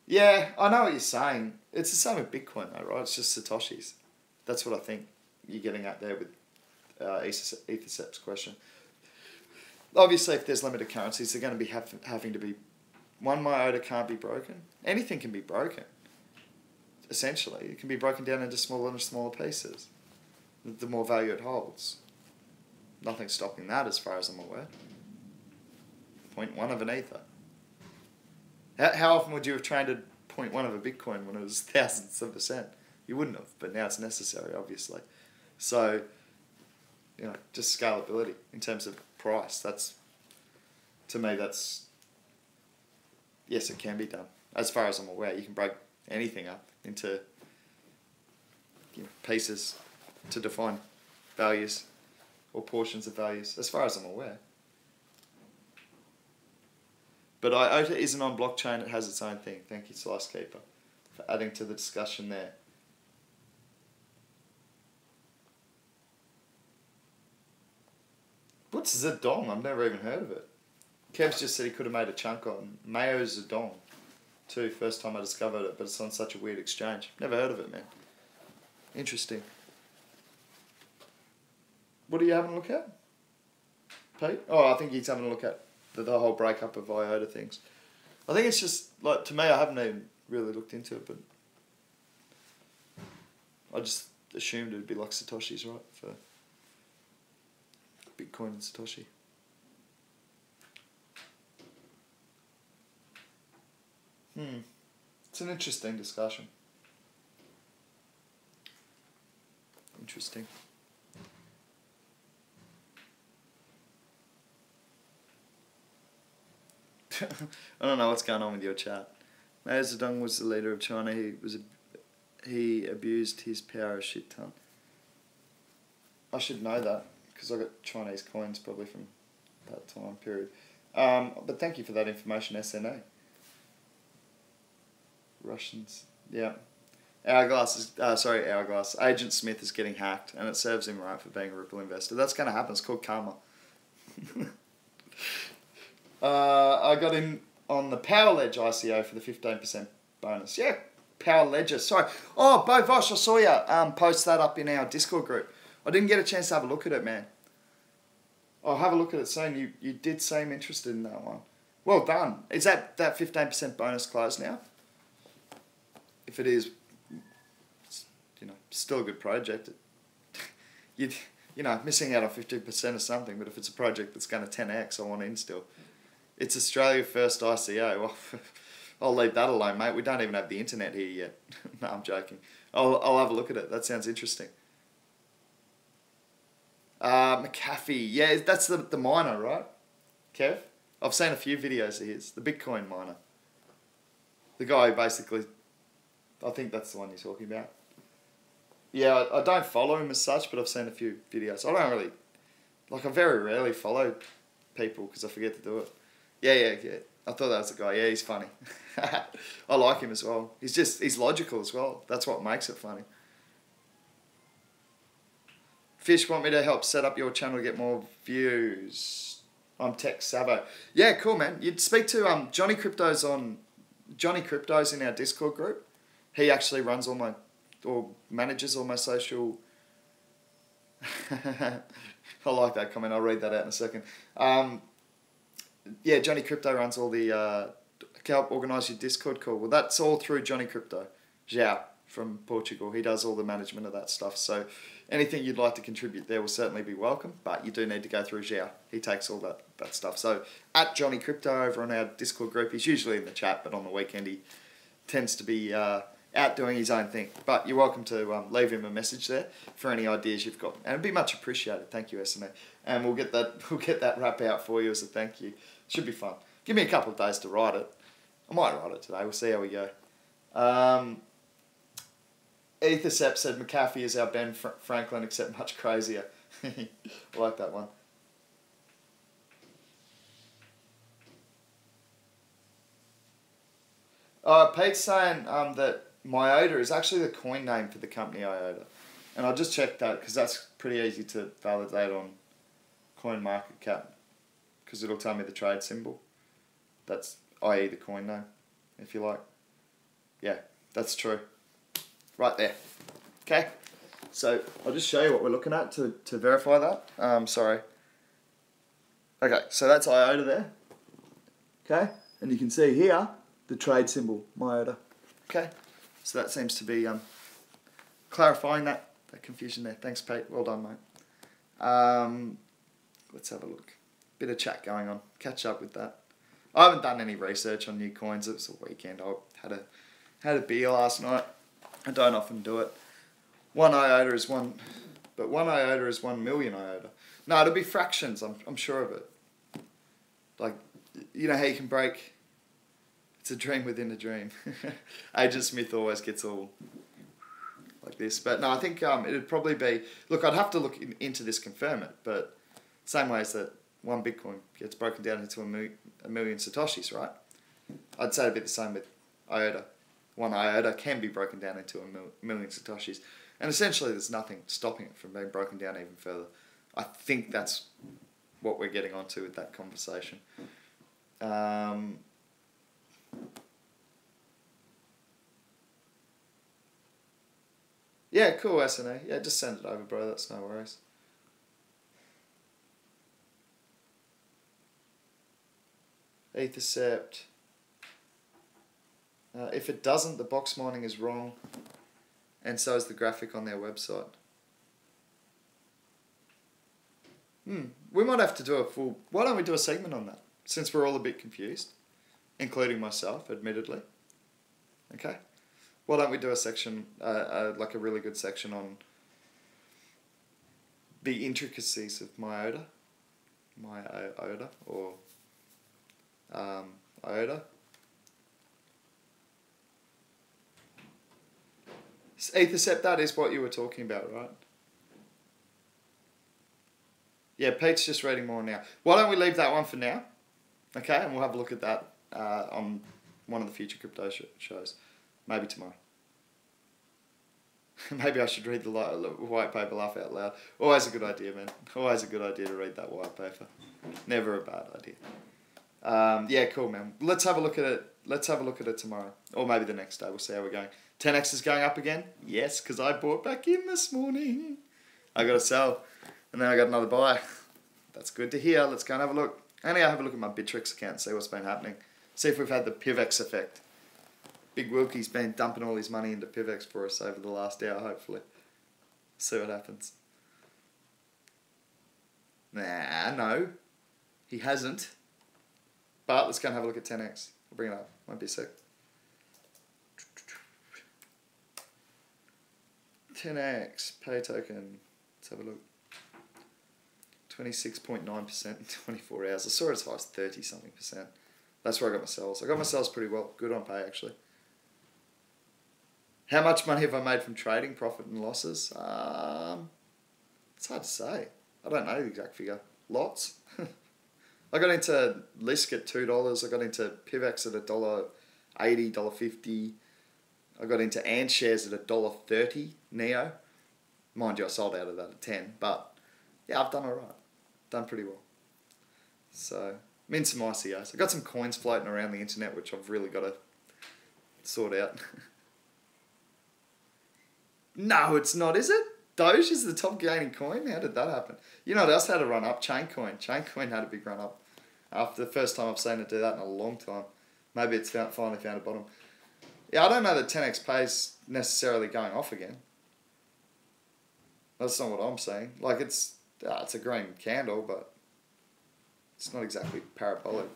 Yeah, I know what you're saying. It's the same with Bitcoin though, right? It's just Satoshis. That's what I think you're getting at there with Ethercept's question. Obviously, if there's limited currencies, they're going to be having to be... One MIOTA can't be broken. Anything can be broken, essentially. It can be broken down into smaller and smaller pieces. The more value it holds. Nothing's stopping that as far as I'm aware. 0.1 of an Ether. How often would you have traded 0.1 of a Bitcoin when it was thousandths of a cent? You wouldn't have, but now it's necessary, obviously. So, just scalability in terms of price. To me, yes, it can be done. As far as I'm aware, you can break anything up into pieces to define values or portions of values, as far as I'm aware. But IOTA isn't on blockchain, it has its own thing. Thank you, Slice Keeper, for adding to the discussion there. What's Zedong? I've never even heard of it. Kev's just said he could have made a chunk on Mayo Zedong too, first time I discovered it, but it's on such a weird exchange. Never heard of it, man. Interesting. What are you having a look at, Pete? Oh, I think he's having a look at the whole breakup of IOTA things. I think it's just, like, to me, I haven't even really looked into it, but I just assumed it would be like Satoshi's, right, for Bitcoin and Satoshi. It's an interesting discussion. Interesting. I don't know what's going on with your chat. Mao Zedong was the leader of China. He abused his power a shit ton. I should know that because I got Chinese coins probably from that time period. But thank you for that information, SNA. Russians, yeah. Hourglass. Agent Smith is getting hacked, and it serves him right for being a Ripple investor. That's going to happen. It's called karma. I got him on the Power Ledge ICO for the 15% bonus. Yeah, Power Ledger. Sorry. Oh, Bo Vosh, I saw you post that up in our Discord group. I didn't get a chance to have a look at it, man. I'll have a look at it soon. You did seem interested in that one. Well done. Is that 15% bonus closed now? If it is, it's, still a good project. Missing out on 15% or something, but if it's a project that's going to 10x, I want in still. It's Australia first ICO. Well, I'll leave that alone, mate. We don't even have the internet here yet. No, I'm joking. I'll have a look at it. That sounds interesting. McAfee. Yeah, that's the miner, right? Kev? I've seen a few videos of his. The Bitcoin miner. The guy who basically... I think that's the one you're talking about. Yeah, I don't follow him as such, but I've seen a few videos. I don't really... I very rarely follow people because I forget to do it. Yeah. I thought that was the guy. Yeah, he's funny. I like him as well. He's logical as well. That's what makes it funny. Fish want me to help set up your channel to get more views. I'm Tech Savo. Yeah, cool, man. You'd speak to Johnny Crypto's in our Discord group. He actually runs manages all my social... I like that comment. I'll read that out in a second. Yeah, Johnny Crypto runs all the... help organise your Discord call. Well, that's all through Johnny Crypto. João from Portugal. He does all the management of that stuff. So anything you'd like to contribute there will certainly be welcome, but you do need to go through João. He takes all that stuff. So at Johnny Crypto over on our Discord group, he's usually in the chat, but on the weekend he tends to be... out doing his own thing. But you're welcome to leave him a message there for any ideas you've got. And it'd be much appreciated. Thank you, SNA. And we'll get that wrap out for you as a thank you. Should be fun. Give me a couple of days to write it. I might write it today. We'll see how we go. Ethercept said McAfee is our Ben Franklin, except much crazier. I like that one. Pete's saying that Myota is actually the coin name for the company Iota. And I'll just check that because that's pretty easy to validate on CoinMarketCap because it'll tell me the trade symbol. That's i.e. the coin name, if you like. Yeah, that's true. Right there. Okay, so I'll just show you what we're looking at to verify that. Sorry. Okay, so that's Iota there. Okay, and you can see here the trade symbol, Myota. Okay. So that seems to be clarifying that confusion there. Thanks, Pete. Well done, mate. Let's have a look. Bit of chat going on. Catch up with that. I haven't done any research on new coins. It was a weekend. I had a beer last night. I don't often do it. 1 iota is 1 million iota. No, it'll be fractions. I'm sure of it. Like, you know how you can break... It's a dream within a dream. Agent Smith always gets all like this. But no, I think it'd probably be... Look, I'd have to look into this, confirm it. But same way as that 1 Bitcoin gets broken down into a million Satoshis, right? I'd say it'd be the same with IOTA. 1 IOTA can be broken down into a million Satoshis. And essentially there's nothing stopping it from being broken down even further. I think that's what we're getting onto with that conversation. Yeah, cool, SNA. Yeah, just send it over, bro. That's no worries. Ethercept. If it doesn't, the box mining is wrong, and so is the graphic on their website. We might have to do a full... Why don't we do a segment on that, since we're all a bit confused, including myself, admittedly. Okay? Why don't we do a section, like a really good section on the intricacies of iota, or iota. Ethercept, that is what you were talking about, right? Yeah, Pete's just reading more now. Why don't we leave that one for now? Okay, and we'll have a look at that on one of the future crypto shows. Maybe tomorrow. Maybe I should read the white paper, laugh out loud. Always a good idea, man. Always a good idea to read that white paper. Never a bad idea. Yeah, cool, man. Let's have a look at it. Let's have a look at it tomorrow. Or maybe the next day. We'll see how we're going. 10x is going up again? Yes, because I bought back in this morning. I got to sell. And then I got another buy. That's good to hear. Let's go and have a look. And I'll have a look at my Bittrex account and see what's been happening. See if we've had the PIVX effect. Big Wilkie's been dumping all his money into PIVX for us over the last hour, hopefully. See what happens. Nah, no. He hasn't. But let's go and have a look at 10x. I'll bring it up. Might be a sec. 10x, pay token. Let's have a look. 26.9% in 24 hours. I saw it as high as 30-something%. That's where I got my sells. I got my sells pretty well. Good on pay, actually. How much money have I made from trading, profit and losses? It's hard to say. I don't know the exact figure. Lots. I got into Lisk at $2. I got into PIVX at $1.80, $1.50. I got into Ant shares at $1.30, Neo. Mind you, I sold out of that at 10. But, yeah, I've done alright. Done pretty well. So, I'm in some ICOs. I got some coins floating around the internet, which I've really got to sort out. No, it's not, is it? Doge is the top gaining coin? How did that happen? You know what else had a run up? Chaincoin. Chaincoin had a big run up. After the first time I've seen it do that in a long time. Maybe it's finally found a bottom. Yeah, I don't know that 10x pays necessarily going off again. That's not what I'm saying. Like, it's a green candle, but it's not exactly parabolic.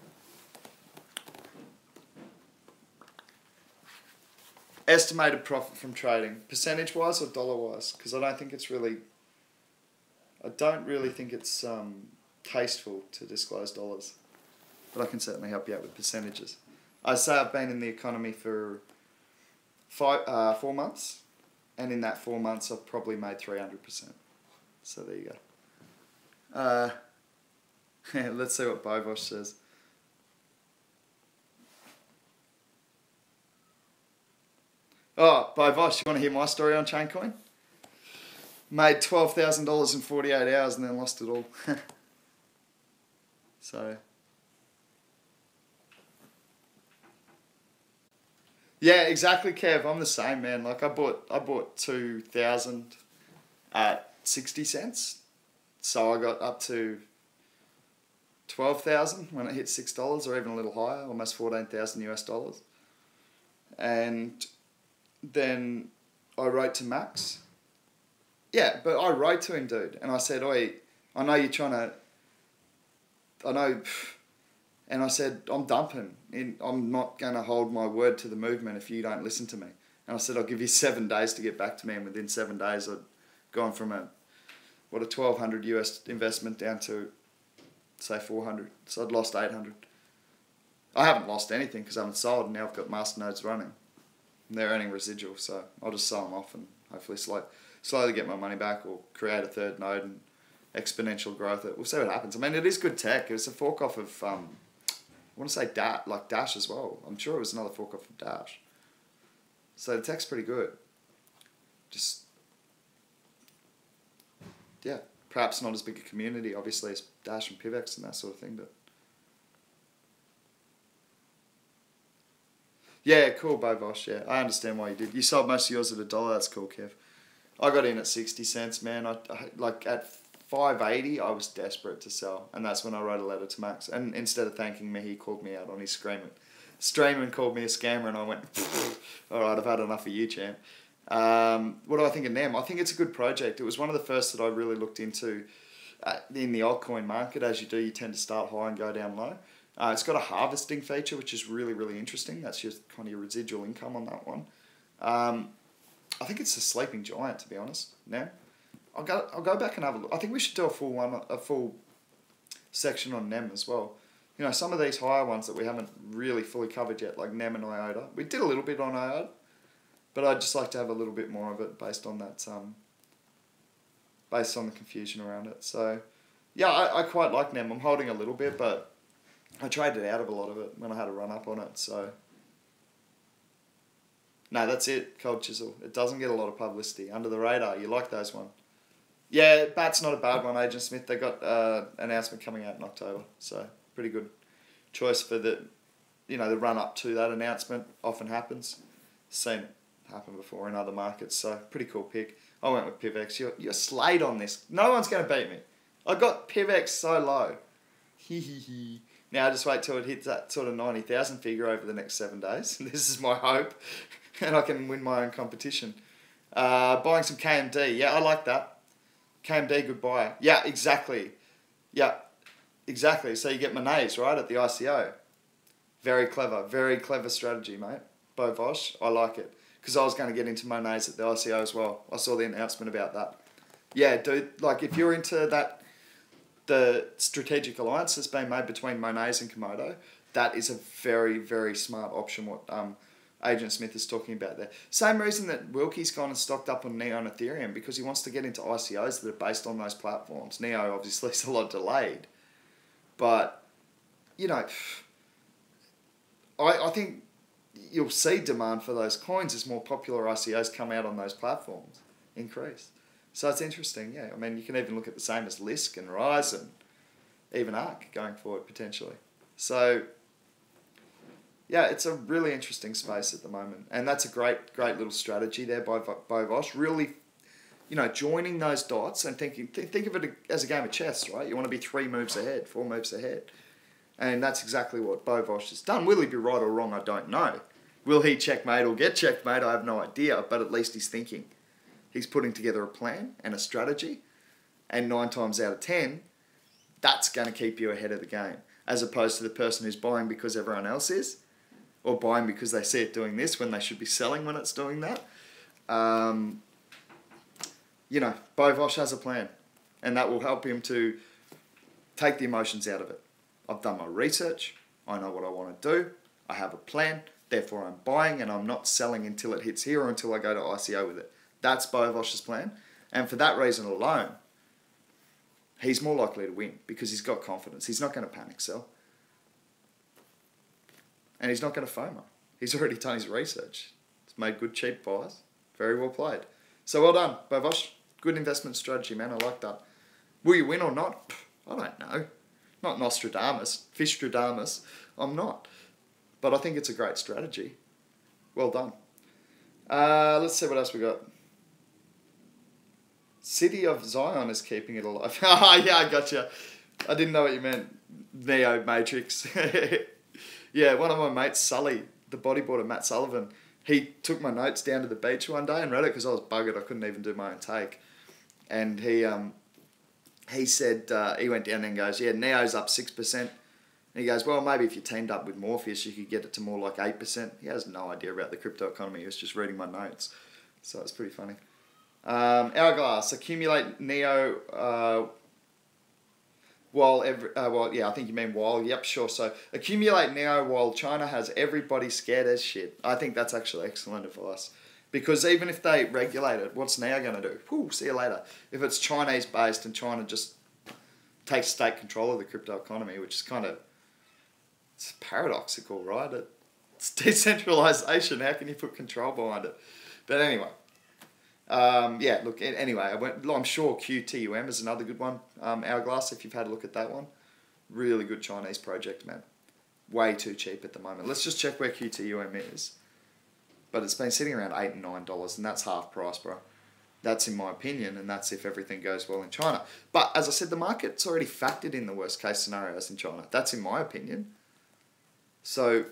Estimated profit from trading, percentage-wise or dollar-wise? Because I don't really think it's tasteful to disclose dollars. But I can certainly help you out with percentages. I say I've been in the economy for 4 months, and in that 4 months I've probably made 300%. So there you go. Let's see what Bovosh says. Oh, Bovosh, you want to hear my story on Chaincoin? Made $12,000 in 48 hours and then lost it all. So, yeah, exactly, Kev. I'm the same, man. Like I bought 2,000 at 60 cents. So I got up to 12,000 when it hit $6, or even a little higher, almost 14,000 US dollars. And then I wrote to Max. Yeah, but I wrote to him, dude, and I said, "Oi, I know you're trying to. I know." And I said, I'm dumping. I'm not going to hold my word to the movement if you don't listen to me. And I said, I'll give you 7 days to get back to me. And within 7 days, I'd gone from a 1,200 US investment down to, say, 400. So I'd lost 800. I haven't lost anything because I haven't sold. And now I've got masternodes running. And they're earning residual. So I'll just sell them off and hopefully slowly get my money back, or create a third node and exponential growth. We'll see what happens. I mean, it is good tech. It was a fork off of... I want to say Dash as well. I'm sure it was another fork off of Dash. So the tech's pretty good. Just, yeah, perhaps not as big a community, obviously, as Dash and PIVX and that sort of thing, but... Yeah, cool, Bovosh, yeah. I understand why you did. You sold most of yours at $1, that's cool, Kev. I got in at 60 cents, man. I like, at 580, I was desperate to sell, and that's when I wrote a letter to Max. And instead of thanking me, he called me out on his stream and called me a scammer, and I went, all right, I've had enough of you, champ. What do I think of NEM? I think it's a good project. It was one of the first that I really looked into in the altcoin market. As you do, you tend to start high and go down low. It's got a harvesting feature, which is really, really interesting. That's just kind of your residual income on that one. I think it's a sleeping giant, to be honest. Now, I'll go back and have a look. I think we should do a full section on NEM as well. You know, some of these higher ones that we haven't really fully covered yet, like NEM and IOTA. We did a little bit on IOTA, but I'd just like to have a little bit more of it based on that, based on the confusion around it. So, yeah, I quite like NEM. I'm holding a little bit, but I traded out of a lot of it when I had a run up on it. So, no, that's it. Cold Chisel. It doesn't get a lot of publicity. Under the radar. You like those one? Yeah, BAT's not a bad one. Agent Smith. They got an announcement coming out in October. So, pretty good choice for the, the run up to that announcement. Often happens. Seen it happen before in other markets. So, pretty cool pick. I went with PIVX. You're slayed on this. No one's going to beat me. I got PIVX so low. Now, just wait till it hits that sort of 90,000 figure over the next 7 days. This is my hope. And I can win my own competition. Buying some KMD. Yeah, I like that. KMD, good buy. Yeah, exactly. Yeah, exactly. So you get Monets, right, at the ICO. Very clever strategy, mate. Bo Vosh, I like it. Because I was going to get into Monets at the ICO as well. I saw the announcement about that. Yeah, dude, like if you're into that, the strategic alliance that's been made between Monets and Komodo, that is a very, very smart option, what Agent Smith is talking about there. Same reason that Wilkie's gone and stocked up on NEO and Ethereum, because he wants to get into ICOs that are based on those platforms. NEO obviously is a lot delayed. But, I think you'll see demand for those coins as more popular ICOs come out on those platforms increase. So it's interesting, yeah. I mean, you can even look at the same as Lisk and Rise and even ARK going forward potentially. So, yeah, it's a really interesting space at the moment. And that's a great little strategy there by Vosh. Really, joining those dots and think of it as a game of chess, right? You want to be 3 moves ahead, 4 moves ahead. And that's exactly what Bo Vosh has done. Will he be right or wrong? I don't know. Will he checkmate or get checkmate? I have no idea, but at least he's thinking. He's putting together a plan and a strategy, and 9 times out of 10, that's going to keep you ahead of the game, as opposed to the person who's buying because everyone else is, or buying because they see it doing this when they should be selling when it's doing that. Bo Vosh has a plan, and that will help him to take the emotions out of it. I've done my research. I know what I want to do. I have a plan. Therefore, I'm buying, and I'm not selling until it hits here or until I go to ICO with it. That's Bo Vosh's plan. And for that reason alone, he's more likely to win because he's got confidence. He's not going to panic sell. And he's not going to FOMO. He's already done his research. He's made good, cheap buys. Very well played. So well done, Bo Vosh. Good investment strategy, man. I like that. Will you win or not? I don't know. Not Nostradamus. Fishstradamus. I'm not. But I think it's a great strategy. Well done. Let's see what else we got. City of Zion is keeping it alive. Oh, yeah, I gotcha. I didn't know what you meant. Neo Matrix. Yeah, one of my mates, Sully, the bodyboarder, Matt Sullivan, he took my notes down to the beach one day and read it because I was buggered. I couldn't even do my own take. And he said, he went down there and goes, yeah, Neo's up 6%. And he goes, well, maybe if you teamed up with Morpheus, you could get it to more like 8%. He has no idea about the crypto economy. He was just reading my notes. So it's pretty funny. Hourglass, accumulate Neo I think you mean while. Yep, sure. So accumulate Neo while China has everybody scared as shit. I think that's actually excellent advice. Because even if they regulate it, what's Neo going to do? Whew, see you later. If it's Chinese based and China just takes state control of the crypto economy, which is it's paradoxical, right? It's decentralization. How can you put control behind it? But anyway. I'm sure QTUM is another good one. Hourglass, if you've had a look at that one. Really good Chinese project, man. Way too cheap at the moment. Let's just check where QTUM is. But it's been sitting around $8 and $9, and that's half price, bro. That's in my opinion, and that's if everything goes well in China. But as I said, the market's already factored in the worst case scenarios in China. That's in my opinion. So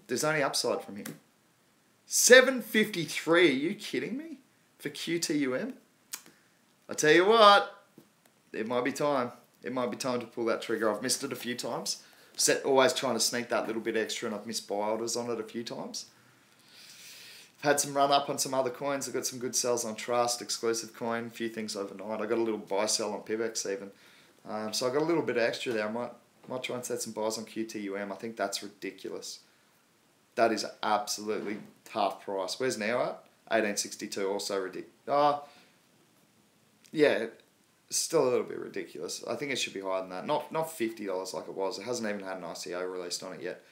there's only upside from here. $7.53, are you kidding me? For QTUM? I tell you what, it might be time. It might be time to pull that trigger. I've missed it a few times. Always trying to sneak that little bit extra, and I've missed buy orders on it a few times. I've had some run up on some other coins. I've got some good sells on Trust, exclusive coin, a few things overnight. I got a little buy sell on PIVX even. So I got a little bit of extra there. I might try and set some buys on QTUM. I think that's ridiculous. That is absolutely half price. Where's now at? 1862, also ridiculous. Yeah, still a little bit ridiculous. I think it should be higher than that. Not $50 like it was. It hasn't even had an ICO released on it yet.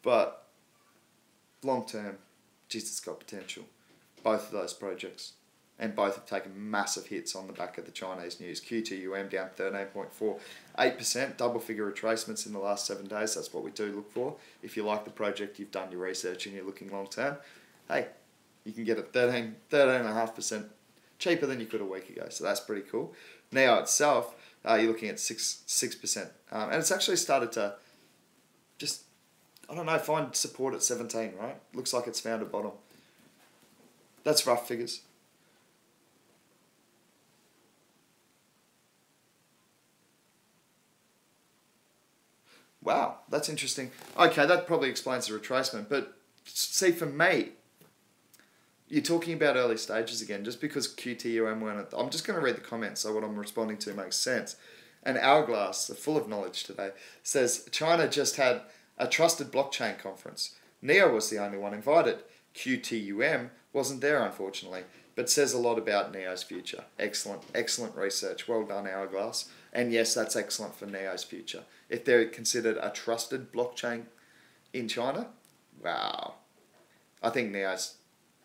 But long term, geez, it's got potential. Both of those projects. And both have taken massive hits on the back of the Chinese news. QTUM down 13.48%, double figure retracements in the last 7 days. That's what we do look for. If you like the project, you've done your research and you're looking long term, hey, you can get it 13.5% cheaper than you could a week ago. So that's pretty cool. Now itself, you're looking at 6%. And it's actually started to just, I don't know, find support at 17, right? Looks like it's found a bottom. That's rough figures. Wow, that's interesting. Okay, that probably explains the retracement. But see, for me, you're talking about early stages again. Just because QTUM weren't... I'm just going to read the comments so what I'm responding to makes sense. And Hourglass, full of knowledge today, says, China just had a trusted blockchain conference. NEO was the only one invited. QTUM wasn't there, unfortunately, but says a lot about NEO's future. Excellent, excellent research. Well done, Hourglass. And yes, that's excellent for NEO's future. If they're considered a trusted blockchain in China, wow. I think NEO's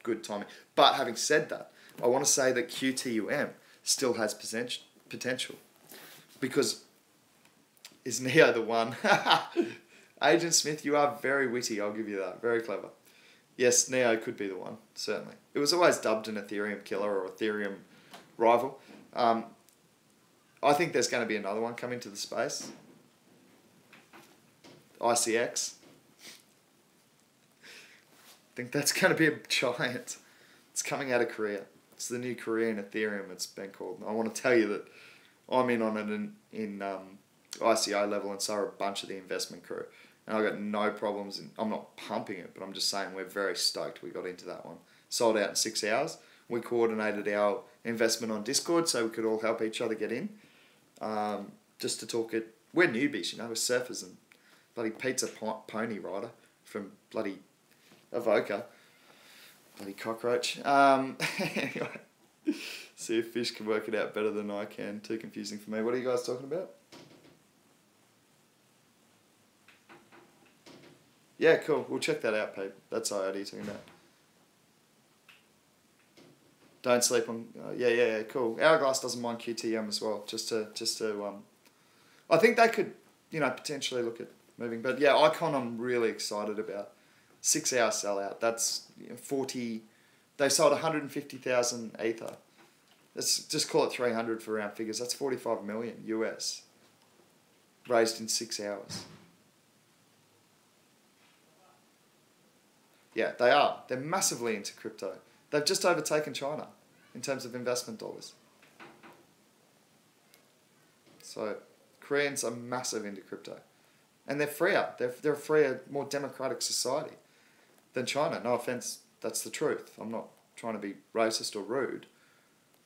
good timing. But having said that, I want to say that QTUM still has potential. Because is NEO the one? Agent Smith, you are very witty, I'll give you that. Very clever. Yes, NEO could be the one, certainly. It was always dubbed an Ethereum killer or Ethereum rival. I think there's going to be another one coming to the space. ICX. I think that's going to be a giant. It's coming out of Korea. It's the new Korean Ethereum, it's been called. I want to tell you that I'm in on it in ICO level, and so are a bunch of the investment crew. And I've got no problems. I'm not pumping it, but I'm just saying we're very stoked we got into that one. Sold out in 6 hours. We coordinated our investment on Discord so we could all help each other get in. Just to talk it. We're newbies, we're surfers and bloody pizza pony rider from bloody Avoca. Bloody cockroach. Anyway, see if fish can work it out better than I can. Too confusing for me. What are you guys talking about? Yeah, cool. We'll check that out, Pete. That's IOD you're talking about. Don't sleep on... yeah, cool. Hourglass doesn't mind QTM as well. Just to I think they could, potentially look at moving. But yeah, Icon I'm really excited about. 6 hour sellout. That's 40... They sold 150,000 Ether. Let's just call it 300 for round figures. That's 45 million US. Raised in 6 hours. Yeah, they are. They're massively into crypto. They've just overtaken China in terms of investment dollars. So Koreans are massive into crypto. And they're freer. They're a freer, more democratic society than China. No offense, that's the truth. I'm not trying to be racist or rude.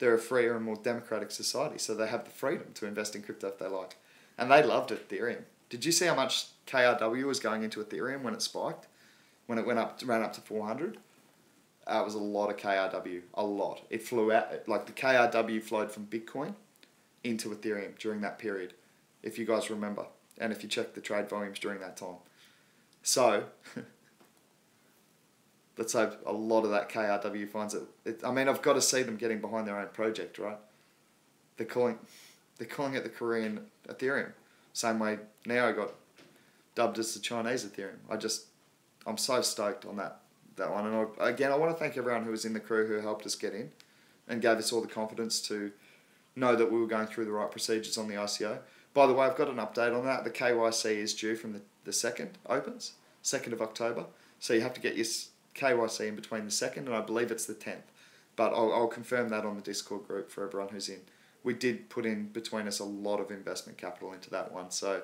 They're a freer and more democratic society, so they have the freedom to invest in crypto if they like. And they loved Ethereum. Did you see how much KRW was going into Ethereum when it spiked? When it ran up to 400? It was a lot of KRW, a lot. It flew out, like the KRW flowed from Bitcoin into Ethereum during that period, if you guys remember, and if you check the trade volumes during that time. So, let's hope a lot of that KRW finds it. I've got to see them getting behind their own project, right? They're calling it the Korean Ethereum. Same way now I got dubbed as the Chinese Ethereum. I'm so stoked on that one. And I want to thank everyone who was in the crew who helped us get in and gave us all the confidence to know that we were going through the right procedures on the ICO. By the way, I've got an update on that. The KYC is due from the 2nd opens, 2nd of October. So you have to get your KYC in between the 2nd and I believe it's the 10th. But I'll confirm that on the Discord group for everyone who's in. We did put in between us a lot of investment capital into that one. So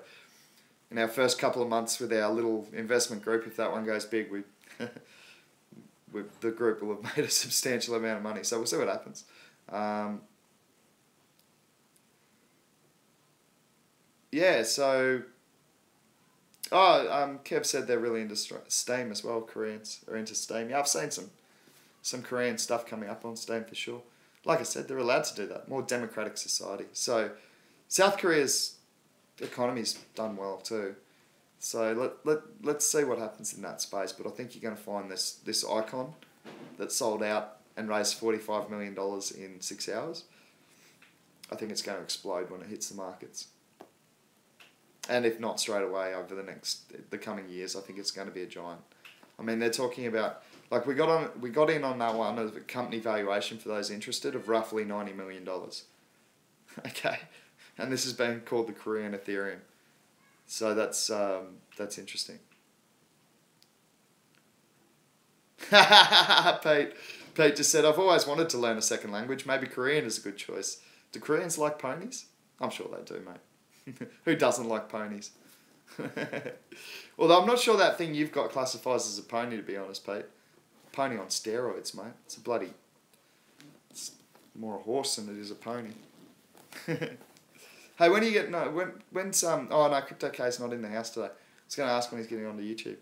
in our first couple of months with our little investment group, if that one goes big, the group will have made a substantial amount of money. So we'll see what happens. Yeah, so... Kev said they're really into Steam as well. Koreans are into Steam. Yeah, I've seen some Korean stuff coming up on Steam for sure. Like I said, they're allowed to do that. More democratic society. So South Korea's economy's done well too. So let's see what happens in that space. But I think you're going to find this icon that sold out and raised $45 million in 6 hours. I think it's going to explode when it hits the markets. And if not straight away over the coming years, I think it's going to be a giant. I mean, they're talking about, like, we got in on that one of a company valuation for those interested of roughly $90 million. Okay, and this has been called the Korean Ethereum. So that's interesting. Pete just said, I've always wanted to learn a second language. Maybe Korean is a good choice. Do Koreans like ponies? I'm sure they do, mate. Who doesn't like ponies? Although I'm not sure that thing you've got classifies as a pony, to be honest, Pete. Pony on steroids, mate. It's more a horse than it is a pony. Hey, when do you get... No, when's... Oh, no, Crypto K's not in the house today. I was going to ask when he's getting onto YouTube.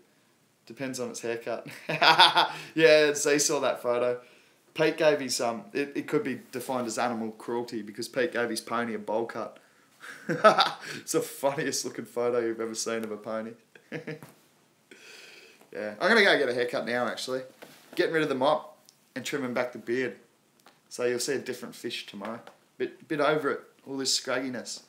Depends on its haircut. Yeah, so he saw that photo. Pete gave his... It could be defined as animal cruelty because Pete gave his pony a bowl cut. It's the funniest looking photo you've ever seen of a pony. Yeah, I'm going to go get a haircut now, actually. Getting rid of the mop and trimming back the beard. So you'll see a different fish tomorrow. Bit over it, all this scragginess.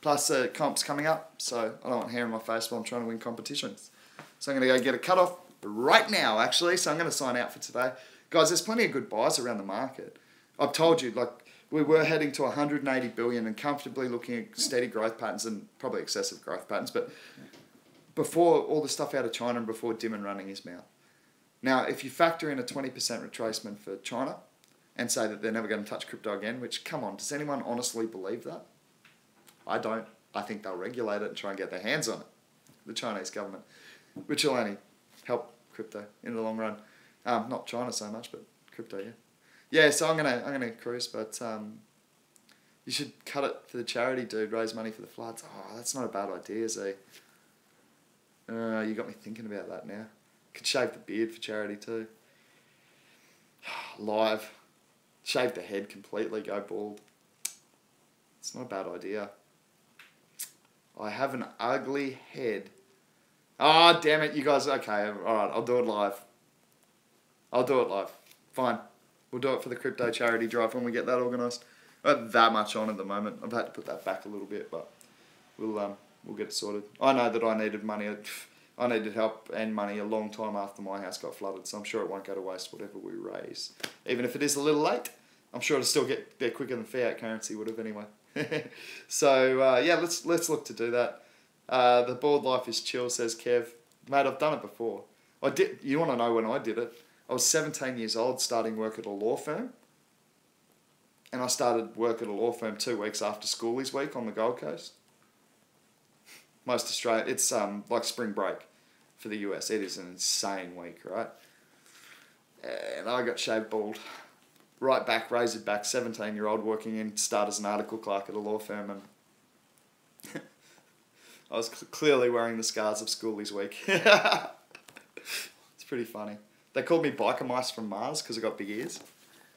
Plus comp's coming up, so I don't want hair in my face while I'm trying to win competitions. So I'm going to go get a cut off right now, actually. So I'm going to sign out for today. Guys, there's plenty of good buys around the market. I've told you, like, we were heading to 180 billion and comfortably looking at steady growth patterns and probably excessive growth patterns, but before all the stuff out of China and before Dimon running his mouth. Now, if you factor in a 20% retracement for China and say that they're never going to touch crypto again, which, come on, does anyone honestly believe that? I don't. I think they'll regulate it and try and get their hands on it, the Chinese government, which will only help crypto in the long run. Not China so much, but crypto, yeah. Yeah, so I'm gonna cruise, but you should cut it for the charity, dude. Raise money for the floods. Oh, that's not a bad idea, Z. You got me thinking about that now. Could shave the beard for charity too. Live. Shave the head completely, go bald. It's not a bad idea. I have an ugly head. Oh, damn it, you guys. Okay, alright, I'll do it live. Fine. We'll do it for the crypto charity drive when we get that organised. I have that much on at the moment. I've had to put that back a little bit, but we'll get it sorted. I know that I needed money. I needed help and money a long time after my house got flooded, so I'm sure it won't go to waste whatever we raise. Even if it is a little late, I'm sure it'll still get there quicker than fiat currency would have anyway. So, yeah, let's look to do that. The bored life is chill, says Kev. Mate, I've done it before. You want to know when I did it? I was 17 years old starting work at a law firm. And I started work at a law firm 2 weeks after Schoolies Week on the Gold Coast. Most Australia, it's like spring break for the US. It is an insane week, right? And I got shaved bald. Right back, razored back, 17-year-old working in, start as an article clerk at a law firm. And I was clearly wearing the scars of Schoolies Week. It's pretty funny. They called me biker mice from Mars because I got big ears.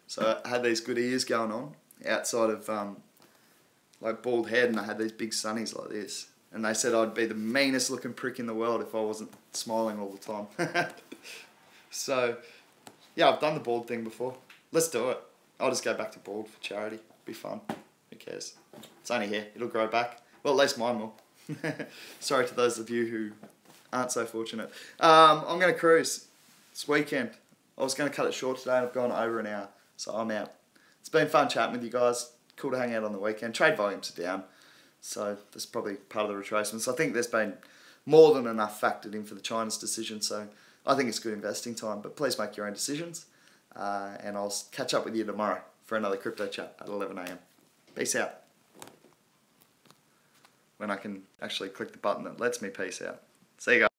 So I had these good ears going on outside of like bald head, and I had these big sunnies like this. And they said I'd be the meanest looking prick in the world if I wasn't smiling all the time. So, yeah, I've done the bald thing before. Let's do it. I'll just go back to bald for charity. Be fun. Who cares? It's only hair. It'll grow back. Well, at least mine will. Sorry to those of you who aren't so fortunate. I'm going to cruise. It's weekend. I was going to cut it short today and I've gone over an hour. So I'm out. It's been fun chatting with you guys. Cool to hang out on the weekend. Trade volumes are down. So that's probably part of the retracements. I think there's been more than enough factored in for the China's decision. So I think it's good investing time. But please make your own decisions. And I'll catch up with you tomorrow for another crypto chat at 11 AM. Peace out. when I can actually click the button that lets me peace out. See you guys.